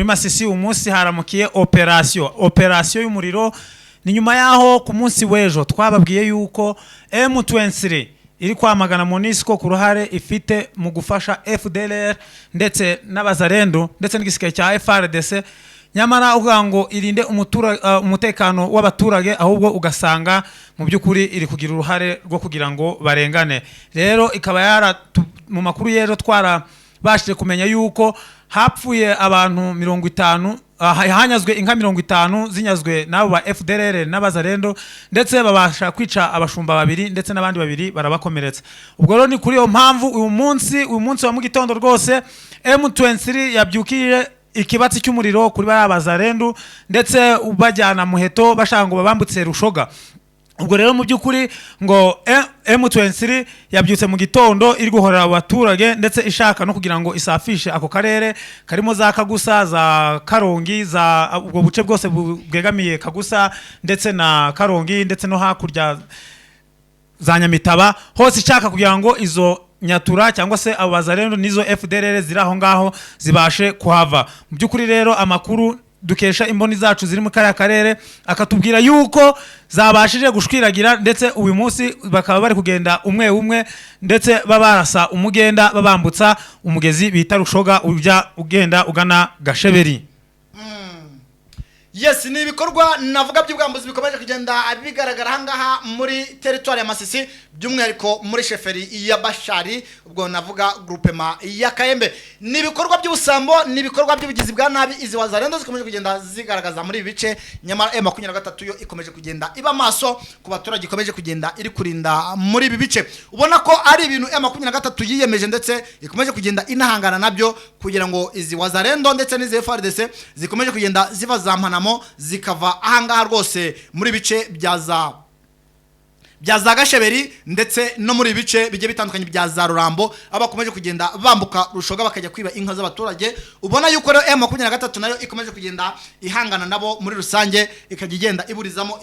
S2: Masisi umunsi haramukiye operation y'umuriro. Ni nyuma yaho ku munsi w'ejo twababwiye yuko M23 iri kwamagana MONUSCO ku ruhare ifite mu gufasha FDLR ndetse n'abazarendo ndetse n'igisirikare cya FARDC, nyamara uvuga ngo irinde umutekano w'abaturage ahubwo ugasanga mu by'ukuri iri kugira uruhare rwo kugira ngo barengane. Rero ikaba mu makuru y'ejo bashije kumenya yuko hapfuye abantu 50, hanyazwe inka 50 zinyazwe nabo ba FDLR n'abazarendo ndetse babasha kwica abashumba babiri ndetse n'abandi babiri barabakomeretsa. Ubwo rero ni kuri yo mpamvu uyu munsi wa mu gitondo rwose M23 yabyukije ikibatsi cy'umuriro kuri abazarendo ndetse ubajyana muheto bashaka ngo babambutse Rushoga. Ubwo rero mu by'ukuri ngo M23 yabyutse mu gitondo iri guhorera abaturage ndetse ishaka no kugira ngo isafishe ako karere karimo za Kagusa za Karongi za ubwo buce bwose bwegamiye Kagusa ndetse na Karongi ndetse no hakurya za Nyamitaba hose ishaka kugira ngo izo nyatura cyangwa se abazarendo nizo FDLR ziri aho ngaho zibashe kuhava. Mu by'ukuri rero amakuru dukesha imboni zacu ziri mu karere akatubwira yuko zabashije gushwiragira ndetse uyu munsi bakaba bari kugenda umwe ndetse babarasa umugenda babambutsa umugezi bita Rushoga ugenda ugana Gasheberi.
S1: Yes, ni ibikorwa navuga by'ubwambuzi bikomeje kugenda bigaragara hangaha muri territoire ya Masisi by'umwihariko muri sheferi ya Bashari ubwo navuga groupement ya Kayembe. Ni ibikorwa by'ubusambo ni ibikorwa by'ubugizi bwa nabi izi wazarendo zikomeje kugenda zigaragaza muri bice nyamara M23 yo ikomeje kugenda iba maso ku baturage ikomeje kugenda iri kurinda muri ibi bice. Ubona ko ari ibintu M23 yiyemeje ndetse ikomeje kugenda inahangana nabyo kugira ngo izi wazarendo ndetse n'izi FARDC zikomeje kugenda ziva zampana zikava ahangaha rwose muri bice bya za Gasheberi ndetse no muri bice bijye bitandukanye bya za Rurambo abakomeje kugenda bambuka Rushoga bakajya kwiba inka z'abaturage. Ubona yuko rero M23 nayo ikomeje kugenda ihangana nabo muri rusange ikajya igenda iburizamo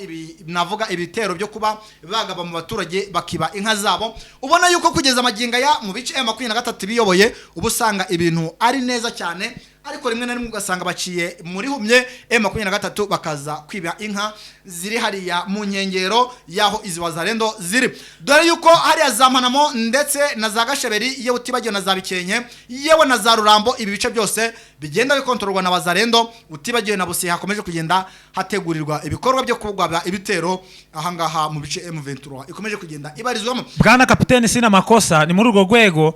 S1: navuga ibitero byo kuba bagaba mu baturage bakiba inka zabo. Ubona yuko kugeza amaginga ya mu bice M23 biyoboye ubusanga ibintu ari neza cyane ariko rimwe na rimwe ugasanga baciye muri humye M23 bakaza kwiba inka ziri hariya mu nkengero yaho izi wazarendo ziri. Dore yuko hariya zampanamo ndetse na za Gasheberi yewe utibagiwe na za Bikenke yewe na za Rurambo ibi bice byose bigenda bikontororwa na wazarendo utibagiwe na Busiha hakomeje kugenda hategurirwa ibikorwa byo kugwaba ibitero ahangaha mu bice M23 ikomeje kugenda ibarizwamo.
S2: Bwana Kapiteni sina makosa ni muri urwo rwego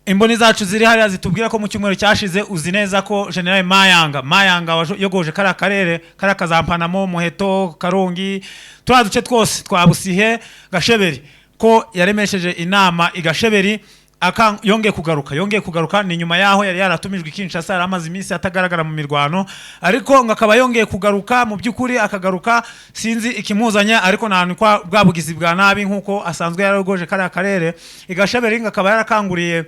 S2: imboni zacu ziri hariya zitubwira ko mu cyumweru cyashize uzi neza ko General Mayanga yogoje karere kazampanamo Muheto Karongi turaduce twose twabusihe Gasheberi ko yaremesheje inama igasheberi yongeye kugaruka ni nyuma yaho yari yaratumijwe Kinshasa yaramaze iminsi atagaragara mu mirwano ariko ngakaba yongeye kugaruka mu by'ukuri akagaruka sinzi ikimuzanya ariko nta kwa bwabugizi bwa nabi nkuko asanzwe yaragoje karere igasheberi ngakaba yarakanguriye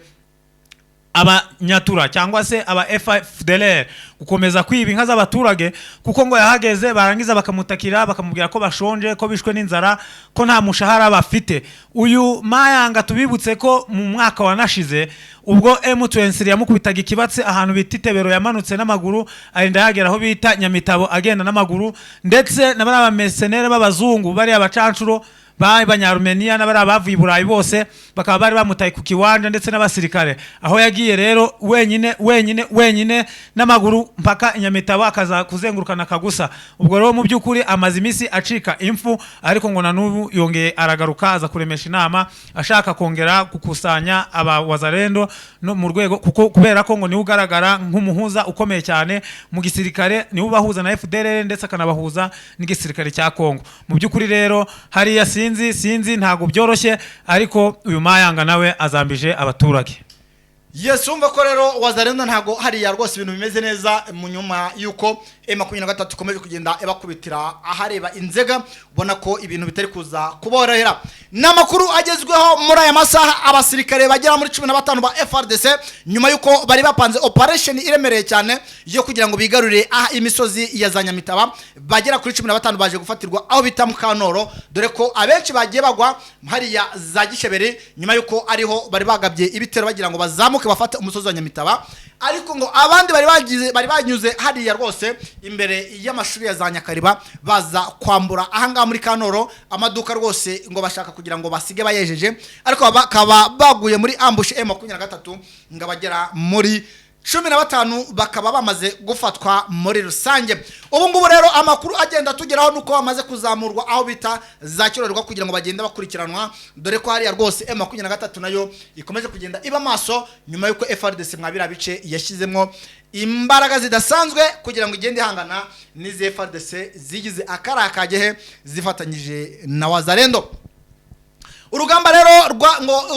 S2: abanyatura cyangwa se aba FDLR gukomeza kwiba inka z'abaturage kuko ngo yahageze barangiza bakamutakira bakamubwira ko bashonje ko bishwe n'inzara ko nta mushahara bafite. Uyu Mayanga tubibutse ko mu mwaka wanashize ubwo M23 yamukubitaga ikibatse ahantu bita Itebero yamanutse n'amaguru arinda yagera aho bita Nyamitabo agenda n'amaguru ndetse n'abara mercenaires b'abazungu bari abacancuro b'Abanyarumeniya n'abari abavuye i Burayi bose bakaba bari bamutaye ku kiwanja ndetse n'abasirikare aho yagiye rero wenyine n'amaguru mpaka Inyamitabo akaza kuzengurukana kagusa. Ubwo rero mu by'ukuri amaze imisi acika imfu, ariko ngo nanubu yongeye aragaruka aza kuremesha inama ashaka kongera gukusanya aba wazalendo no mu rwego kubera ko ngo ni ugaragara nk'umuhuza ukomeye cyane mu gisirikare, ni ubahuza na FDLR ndetse akanabahuza n'igisirikare cya Kongo. Mu by'ukuri rero hariya sinzi ntago byoroshye, ariko uyu Mayanga nawe azambije abaturage.
S1: Yes, umva ko rero wazalendo ntago hariya rwose ibintu bimeze neza mu nyuma yuko M23 ikomeje kugenda ebakubitira ahareba inzega, ubona ko ibintu bitari kuza kuborohera. Namakuru agezweho muri aya masaha, abasirikare bagera muri 15 ba FRDC nyuma yuko bari bapanze operation iremereye cyane yo kugira ngo bigarurire imisozi ya Zanyamitaba, bagera kuri 15 baje gufatirwa aho bita Mukanoro, dore ko abenshi bagiye bagwa hariya za Gishebere nyuma yuko ariho bari bagabye ibitero bagira ngo bazamuke bafata umusozi wa Nyamitaba, ariko ngo abandi bari banyuze hariya rwose imbere y'amashuri ya za Nyakariba baza kwambura ahanga muri Kanoro amaduka rwose ngo bashaka kugira ngo basige bayejeje, ariko bakaba baguye muri ambush M23 ngabagera muri 15 bakaba bamaze gufatwa muri rusange. Ubu ngubu rero amakuru agenda tugeraho nuko bamaze kuzamurwa aho bita za Kirorerwa kugira ngo bagende bakurikiranwa, dore ko hariya rwose M23 nayo ikomeje kugenda iba maso nyuma yuko FRDC mwabira bice yashizemo imbaraga zidasanzwe kugira ngo igende hangana n'izi FRDC zigize akarakagehe zifatanyije na wazalendo. Urugamba rero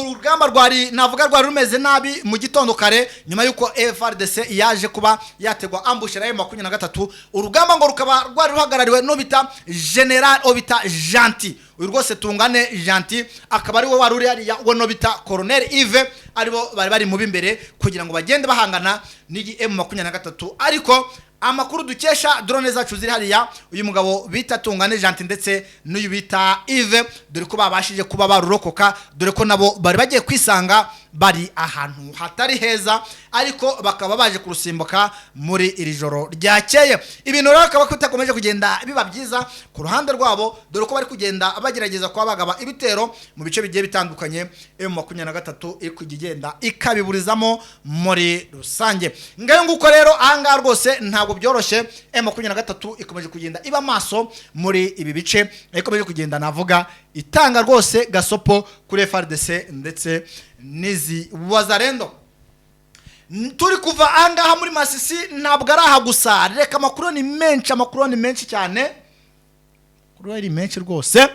S1: urugamba rwari navuga rwari rumeze nabi mu gitondo kare nyuma yuko FRDC yaje kuba yategwa ambush na M23. Urugamba ngo rukaba rwari ruhagarariwe no bita General Obita Gentil, uyu rwose Tungane Gentil akaba ari we waruri ari wo no bita Colonel Yves, aribo bari mu bimbere kugira ngo bagende bahangana n'igi M23. Ariko amakuru dukesha drone zacu ziri hariya, uyu mugabo bita Tungane Gentil ndetse n'uyu bita Yves dore ko babashije kuba barurokoka, dore ko nabo bari bagiye kwisanga bari ahantu hatari heza, ariko bakaba baje kurusimbuka muri iri joro ryakeye. Ibintu rero akaba kwitakomeje kugenda biba byiza ku ruhande rwabo, dore ko bari kugenda bagerageza kwa bagaba ibitero mu bice bigiye bitandukanye M23 iri kugenda ikabiburizamo muri rusange. Ngayo nguko rero ahanga rwose ntabwo byoroshye, M23 ikomeje kugenda iba maso muri ibi bice, ikomeje kugenda navuga itanga rwose gasopo kuri FRDC ndetse nizi wazalendo. Turi kuva angaha muri Masisi ntabwo ari aha gusa, reka amakuru ni menshi cyane, kuri ari menshi rwose.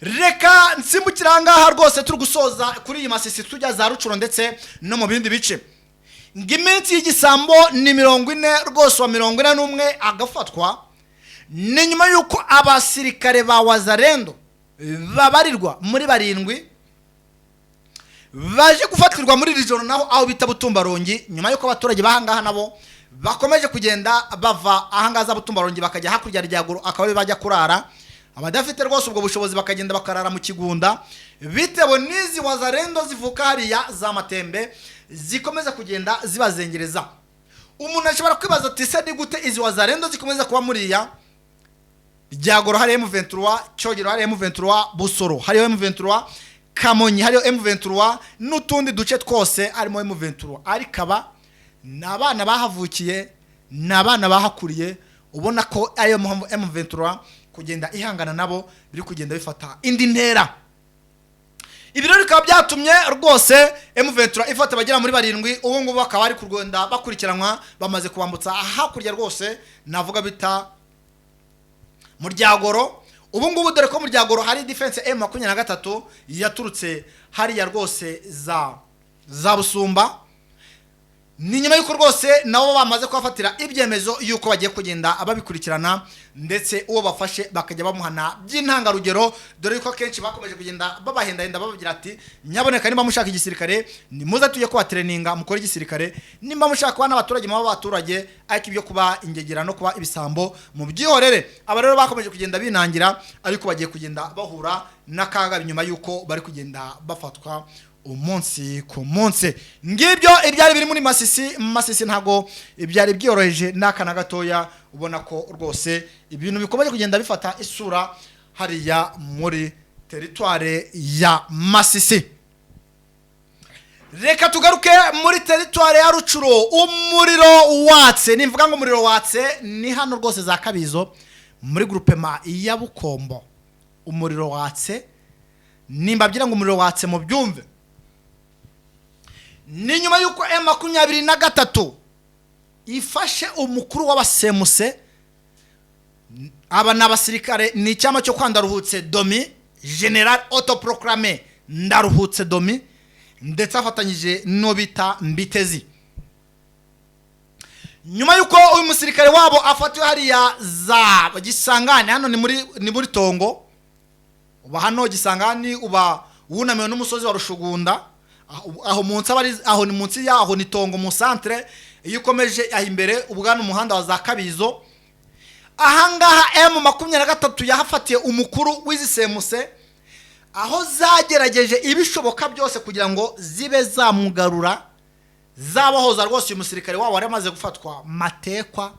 S1: Reka nsimbukira angaha rwose turi gusoza kuri iyi Masisi tujya za Rucuro ndetse no mu bindi bice. Ngiminsi y'igisambo ni 40 rwose wa 41 agafatwa, ni nyuma yuko abasirikare ba wazalendo babarirwa muri 7 baje gufatirwa muri rijoro naho aho bita Butumbarongi, nyuma yuko abaturage bahangaha nabo bakomeje kugenda bava ahangaza Butumbarongi bakajya hakurya ryaguru akaba bajya kurara, abadafite rwose ubwo bushobozi bakagenda bakarara mu Kigunda, bitewe nizi wazalendo zivuka hariya za Matembe zikomeza kugenda zibazengereza. Umuntu ashobora kwibaza ati se ni gute izi wazalendo zikomeza kuba muriya ryagoro hari M23, Cyogero hari M23, Busoro hari M23, Kamonyi hariyo M23 n'utundi duce twose harimo M23, arikaba nabana bahavukiye nabana bahakuriye, ubona ko ariyo M23 kugenda ihangana nabo biri kugenda bifata indi ntera. Ibiro bikaba byatumye rwose M23 ifata bagera muri 7, ubu ngubu bakaba ari kurwenda bakurikiranwa bamaze kubambutsa hakurya rwose navuga bita mu Ryagoro. Ubu ngubu dore ko mu Ryagoro hari defense M23 yaturutse hariya rwose za Busumba, ni nyuma yuko rwose nabo bamaze kubafatira ibyemezo yuko bagiye kugenda ababikurikirana ndetse uwo bafashe bakajya bamuhana by'intangarugero, dore yuko kenshi bakomeje kugenda babahenda babagira ati nyaboneka nimba mushaka igisirikare ni muza tujye kuba traininga mukora igisirikare, nimba mushaka kubana abaturage mu baturage ariko ibyo kuba ingegera no kuba ibisambo mu byihorere. Aba rero bakomeje kugenda binangira, ariko bagiye kugenda bahura n'akaga nyuma yuko bari kugenda bafatwa umunsi ku munsi. Ngibyo ibyari biri muri Masisi ntago ibyari byoroheje n'akana gatoya, ubona ko rwose ibintu bikomeje kugenda bifata isura hariya muri teritware ya Masisi. Reka tugaruke muri teritware ya Rucuro. Umuriro watse, nimvuga ngo umuriro watse ni hano rwose za Kabizo muri groupement ya Bukombo. Umuriro watse, nimbabyira ngo umuriro watse mu byumve. Ni nyuma yuko M23 ifashe umukuru w'abasemuse, aba n'abasirikare, ni icyama cyo kwandaruhutse Domi, General autoproclamé Ndaruhutse Domi, ndetse afatanyije no bita Mbitezi. Nyuma yuko uyu musirikare wabo afatiwe hariya za Gisangani, hano ni muri Tongo, uba hano Gisangani uba wunamiwe n'umusozi wa Rushugunda, aho munsi abari aho ni munsi yaho ni Tongo mu centre. Iyo ukomeje aho imbere ubwana umuhanda wa za Kabizo, ahangaha M23 yahafatiye umukuru w'izisemuse, aho zagerageje ibishoboka byose kugira ngo zibe zamugarura, zabahoza rwose uyu musirikare wabo wari amaze gufatwa matekwa,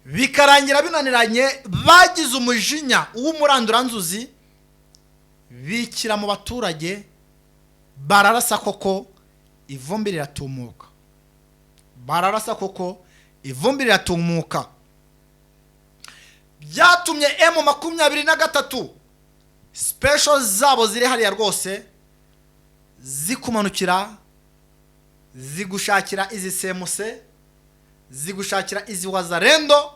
S1: bikarangira binaniranye. Bagize umujinya w'umuranduranzuzi, bikira mu baturage, bararasa koko ivumbi riratumuka. Bararasa koko ivumbi riratumuka. Byatumye M23 special zabo ziri hariya rwose zikumanukira, zigushakira izi semuse, zigushakira izi wazarendo,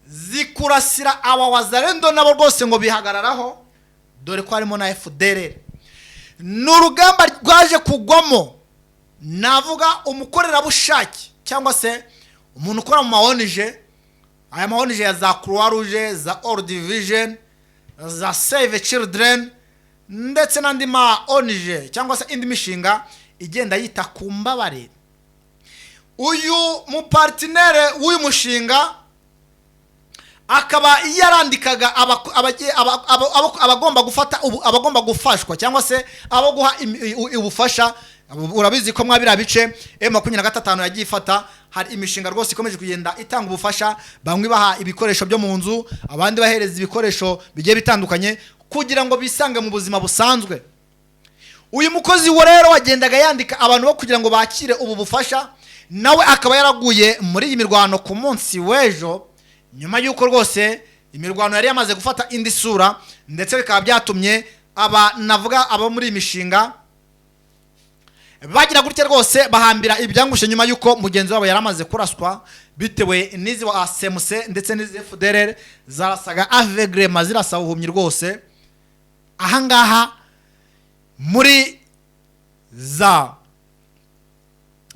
S1: zikurasira aba wazarendo nabo rwose ngo bihagararaho, dore ko harimo na FDLR. N'urugamba rwaje kugwamo, navuga umukorerabushake cyangwa se umuntu ukora mu maonije, aya maonije ya za Croix Rouge, za All Division, za Save Children, ndetse n'andi maonije cyangwa se indi mishinga igenda yita ku mbabare. Uyu mu partenaire w'uyu mushinga akaba yarandikaga abagomba gufata abagomba gufashwa cyangwa se abo guha ubufasha. Urabizi ko mwabira bice M23 yagiye ifata, hari imishinga rwose ikomeje kugenda itanga ubufasha, bamwe baha ibikoresho byo mu nzu, abandi bahereza ibikoresho bigiye bitandukanye kugira ngo bisange mu buzima busanzwe. Uyu mukozi wo rero wagendaga yandika abantu bo kugira ngo bakire ubu bufasha, nawe akaba yaraguye muri iyi mirwano ku munsi w'ejo, nyuma yuko rwose imirwano yari yamaze gufata indi sura, ndetse bikaba byatumye navuga abo muri imishinga bagira gutya rwose bahambira ibyangushe, nyuma yuko mugenzi wabo yaramaze kuraswa bitewe n'izi wa ASMC ndetse n'izi FDLR zarasaga avegrema, zirasahuhumye rwose. Ahangaha muri za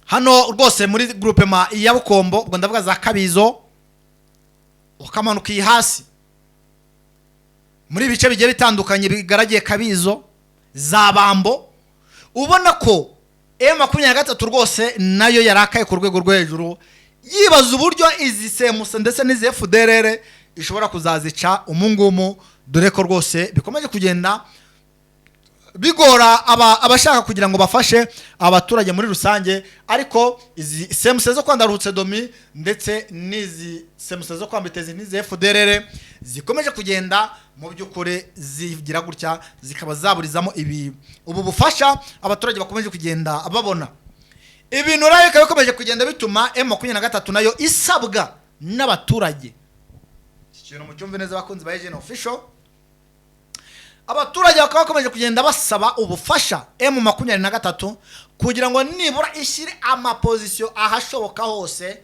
S1: hano rwose muri groupement ya Bukombo, ubwo ndavuga za Kabizo, ukamanukiye hasi muri ibice bigiye bitandukanye bigaragiye Kabizo, za Bambo, ubona ko M23 rwose nayo yarakaye ku rwego rwo hejuru, yibaza uburyo izi semuse ndetse n'izi FDLR ishobora kuzazica umungumu, dore ko rwose bikomeje kugenda bigora abashaka kugira ngo bafashe abaturage muri rusange. Ariko izi semuse zo kwandaruhutse Domi ndetse n'izi semuse zo kwambiteza n'izi FDLR zikomeje kugenda mu by'ukuri zigira gutya, zikaba zaburizamo ubu bufasha abaturage bakomeje kugenda babona. Ibintu rero bikaba bikomeje kugenda bituma M23 nayo isabwa n'abaturage. Iki kintu mu cyumve neza bakunzi ba Agent Official, abaturage bakaba bakomeje kugenda basaba ubufasha M23 kugira ngo nibura ishyire amapozisiyo ahashoboka hose,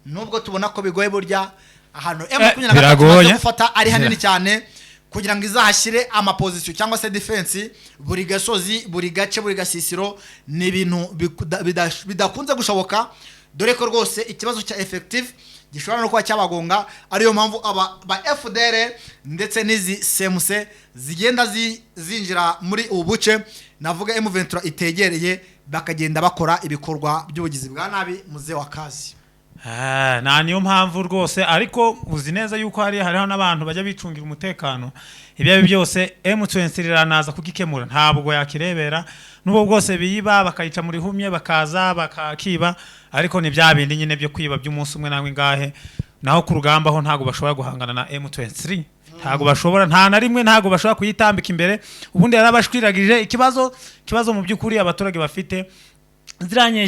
S1: nubwo tubona ko bigoye burya ahantu M23 gufata ari hanini cyane, kugira ngo izahashyire amapozisiyo cyangwa se defense buri gasozi, buri gace, buri gasisiro, ni ibintu bidakunze gushoboka, dore ko rwose ikibazo cya effective gishobora no kuba cyabagonga. Ariyo mpamvu ba FDLR ndetse n'izi semuse zigenda zinjira muri ubu buce navuga M23 itegereye, bakagenda bakora ibikorwa by'ubugizi bwa nabi muze wa kazi.
S2: Na niyo mpamvu rwose, ariko uzi neza yuko hariho n'abantu bajya bicungira umutekano. Ibyo byose M23 iranaza kugikemura, ntabwo yakirebera, nubwo bwose biyiba bakayica muri humye, bakaza bakakiba, ariko ni bya bindi nyine byo kwiba by'umunsi umwe nawe ngahe, naho ku rugamba ho ntago bashobora guhangana na M23. ntago bashobora nta na rimwe ntago bashobora kuyitambika imbere ubundi yarabashwiragije ikibazo mu by'ukuri abaturage bafite ziranye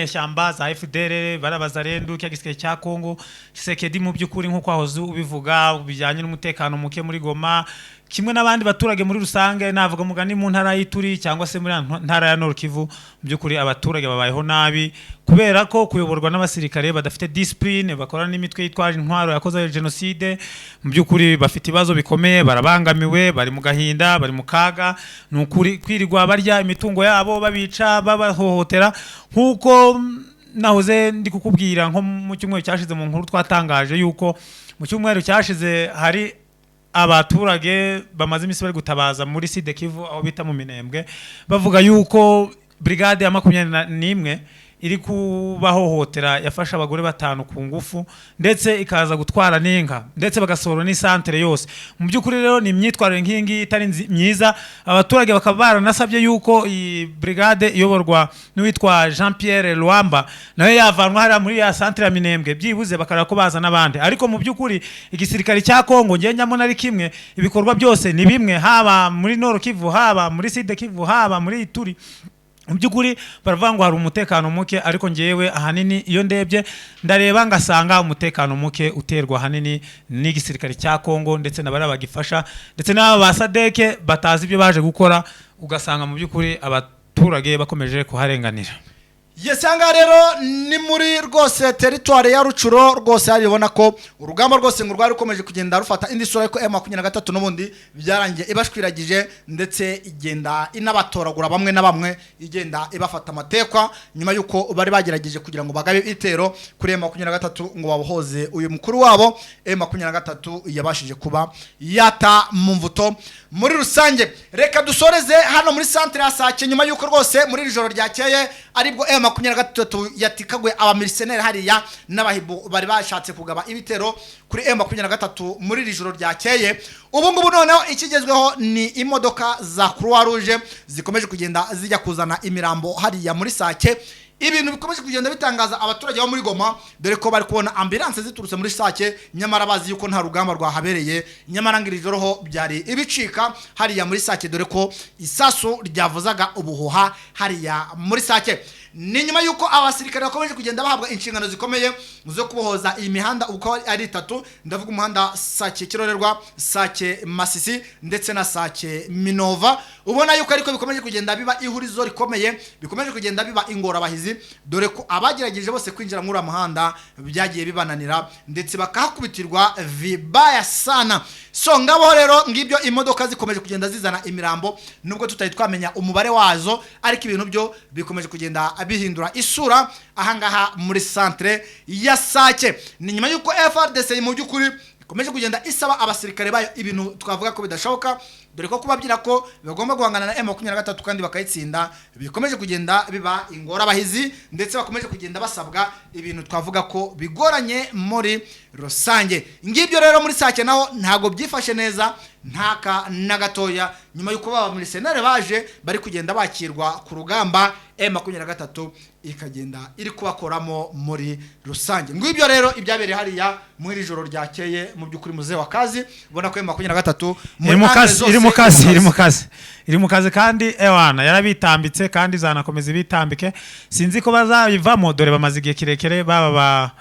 S2: shyamba za FDL barabazarendu cya gisirikare cya Kongo Kisekedi mu by'ukuri nko kwahoze ubivuga bijyanye n'umutekano muke muri Goma kimwe n'abandi baturage muri rusange navuga mugani mu ntara y'Ituri cyangwa se muri ntara ya Nord Kivu mu by'ukuri abaturage babayeho nabi kubera ko kuyoborwa n'abasirikare badafite discipline bakora n'imitwe yitwaje intwaro yakoze genocide mu by'ukuri bafite ibibazo bikomeye barabangamiwe bari mu gahinda bari mu kaga n'ukuri kwirirwa barya imitungo yabo babica babahohotera nkuko nahoze ndi kukubwira nko mu cyumweru cyashize mu nkuru twatangaje yuko mu cyumweru cyashize hari abaturage bamaze imisi bari gutabaza muri Sud Kivu aho bita mu Minembwe bavuga yuko brigade ya 21 iri kubahohotera yafasha abagore batanu ku ngufu ndetse ikaza gutwara n'inka ndetse bagasohora ni centre yose mu by'ukuri rero ni imyitwarire nk'ingi itari myiza abaturage bakabara nasabye yuko iyi brigade iyoborwa n'uwitwa Jean Pierre Luamba nawe yavanwa hari muri ya centre ya Minembwe byibuze bakara ko baza nabandi ariko mu by'ukuri igisirikare cya Kongo ngenyamo nari kimwe ibikorwa byose ni bimwe haba muri Nord Kivu haba muri Sud Kivu haba muri Ituri mu by'ukuri baravuga hari umutekano muke ariko ngewe ahanini iyo ndebye ndareba ngasanga umutekano muke uterwa ahanini n'igisirikare cya Kongo ndetse n'abari bagifasha ndetse n'aba basadeke batazi ibyo baje gukora ugasanga mu by'ukuri abaturage bakomeje kuharenganira
S1: Yesanga rero ni muri rwose territoire ya Rucuro rwose haribona ko urugamba rwose ngo rwari rukomeje kugenda rufata indi sura ko M23 n'ubundi byarangiye ibashwiragije ndetse igenda inabatoragura bamwe na bamwe igenda ibafata amatekwa nyuma yuko bari bagerageje kugira ngo bagabe itero kuri M23 ngo babohoze uyu mukuru wabo M23 yabashije kuba yata mu mvuto muri rusange reka dusoreze hano muri centre ya Sake nyuma yuko rwose muri ijoro ryakeye aribwo M23 yatikagwe abamiliseneri hariya n'abahibu bari bashatse kugaba ibitero kuri M23 muri ijoro ryakeye ubu ngubu noneho ikigezweho ni imodoka za Croix Rouge zikomeje kugenda zijya kuzana imirambo hariya muri Sake ibintu bikomeje kugenda bitangaza abaturage bo muri Goma dore ko bari kubona ambulance ziturutse muri Sake nyamara bazi yuko nta rugamba rwahabereye nyamara ngirijoro ho byari ibicika hariya muri Sake dore ko isasu ryavuzaga ubuhuha hariya muri Sake ni nyuma yuko abasirikare bakomeje kugenda bahabwa inshingano zikomeye zo kubohoza iyi mihanda uko ari 3 ndavuga umuhanda Sake Kirorerwa Sake Masisi ndetse na Sake Minova ubona yuko ariko bikomeje kugenda biba ihurizo rikomeye bikomeje kugenda biba ingorabahizi dore ko abagerageje bose kwinjira muri muhanda byagiye bibananira ndetse bakahakubitirwa vibaya sana so ngabo rero ngibyo imodoka zikomeje kugenda zizana imirambo nubwo tutayitwamenya umubare wazo ariko ibintu byo bikomeje kugenda bihindura isura ahangaha muri centre ya Sake ni nyuma yuko FRDC mu by'ukuri ikomeje kugenda isaba abasirikare bayo ibintu twavuga ko bidashoboka dore ko kubabyira ko bagomba guhangana na M23 kandi bakayitsinda bikomeje kugenda biba ingorabahizi ndetse bakomeje kugenda basabwa ibintu twavuga ko bigoranye muri rusange ngibyo rero muri Sake naho ntago byifashe neza ntaka na gatoya nyuma yuko baba muri senare baje bari kugenda bakirwa ku rugamba M23 ikagenda iri kubakoramo muri rusange ngibyo rero ibyabereye hariya muri joro ryakeye mu by'ukuri muze wa kazi ubona ko M23
S2: iri mu kazi kandi ewana yarabitambitse kandi zanakomeza ibitambike sinzi ko bazabivamo dore bamaze igihe kirekire baba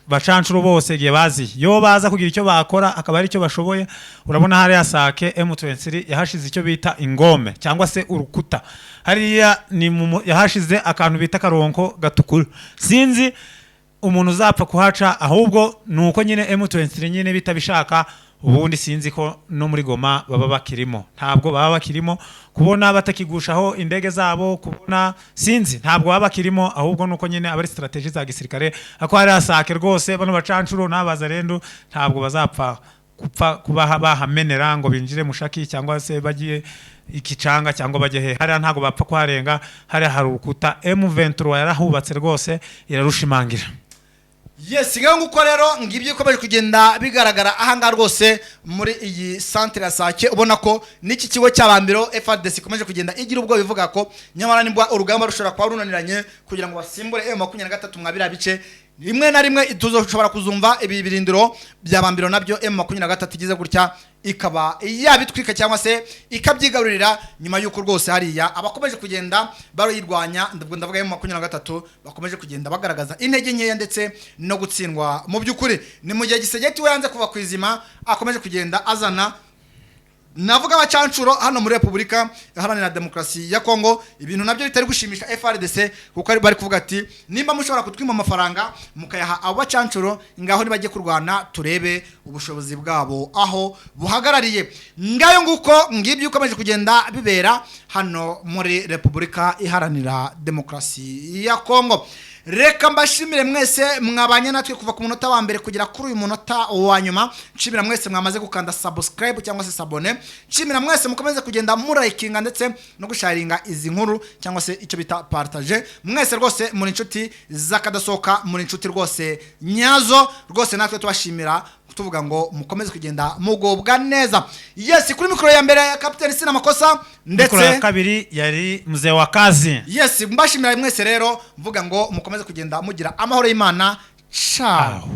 S2: bacancuro bose giye bazi yo baza kugira icyo bakora akaba ari cyo bashoboye urabona hari Sake M23 yahashize icyo bita ingome cyangwa se urukuta hariya ni yahashize akantu bita karonko gatukura sinzi umuntu uzapfa kuhaca ahubwo nuko nyine M23 nyine bitabishaka ubundi sinzi ko no muri Goma baba bakirimo ntabwo baba bakirimo kubona batakigushaho indege zabo kubona sinzi ntabwo baba bakirimo ahubwo nuko nyine abari strategie za gisirikare ako hari Sake rwose bano bacancuro n'abazarendu ntabwo bazapfa kuba bahamenera ngo binjire mushaki cyangwa se bagiye ikicanga cyangwa baje he hari ntabwo bapfa kuharenga hari urukuta M23 yarahubatse rwose irarushimangira
S1: Yes, nguko rero ngibyo ikomeje kugenda bigaragara ahanga rwose muri iyi centre ya Sake ubona ko niki kigo cy'abambiro FRDC ikomeje kugenda igira ubwo bivuga ko nyamara nibwa urugamba rushobora kwa runaniranye kugira ngo basimbure M23 mwabira bice rimwe na rimwe tuzoshobora kuzumva ibi birindiro byabambiro nabyo M23 igize gutya ikaba yabitwika cyangwa se ikabyigarurira nyuma y'uko rwose hariya abakomeje kugenda baroyirwanya ndavuga M23 bakomeje kugenda bagaragaza intege nkeya ndetse no gutsindwa mu by'ukuri. Ni mu gihe Gisegeti we yanze kuva kwizima akomeje kugenda azana navuga abacancuro hano muri Republika Iharanira Demokarasi ya Kongo, ibintu nabyo bitari gushimisha FRDC kuko bari kuvuga ati nimba mushobora kutwima amafaranga mukayaha abo bacancuro ngaho nibajye kurwana turebe ubushobozi bwabo aho buhagarariye. Ngayo nguko ngibyo ukomeje kugenda bibera hano muri Republika Iharanira Demokarasi ya Kongo. Reka mbashimire mwese mwabanye natwe kuva ku munota wa mbere kugera kuri uyu munota wa nyuma. Nshimira mwese mwamaze gukanda subscribe cyangwa se sabone. Nshimira mwese mukomeze kugenda murayikinga ndetse no gusharinga izi nkuru cyangwa se icyo bita partage. Mwese rwose muri inshuti zakadasoka, muri inshuti rwose nyazo, rwose natwe tubashimira tuvuga ngo mukomeze kugenda mugobwa neza. Yes, kuri mikoro ya mbere ya Captain Sina Makosa ndetse
S2: mikoro ya kabiri yari Mzee wa Kazi.
S1: Yes, mbashimira mwese rero mvuga ngo mukomeze kugenda mugira amahoro y'Imana. Ciao.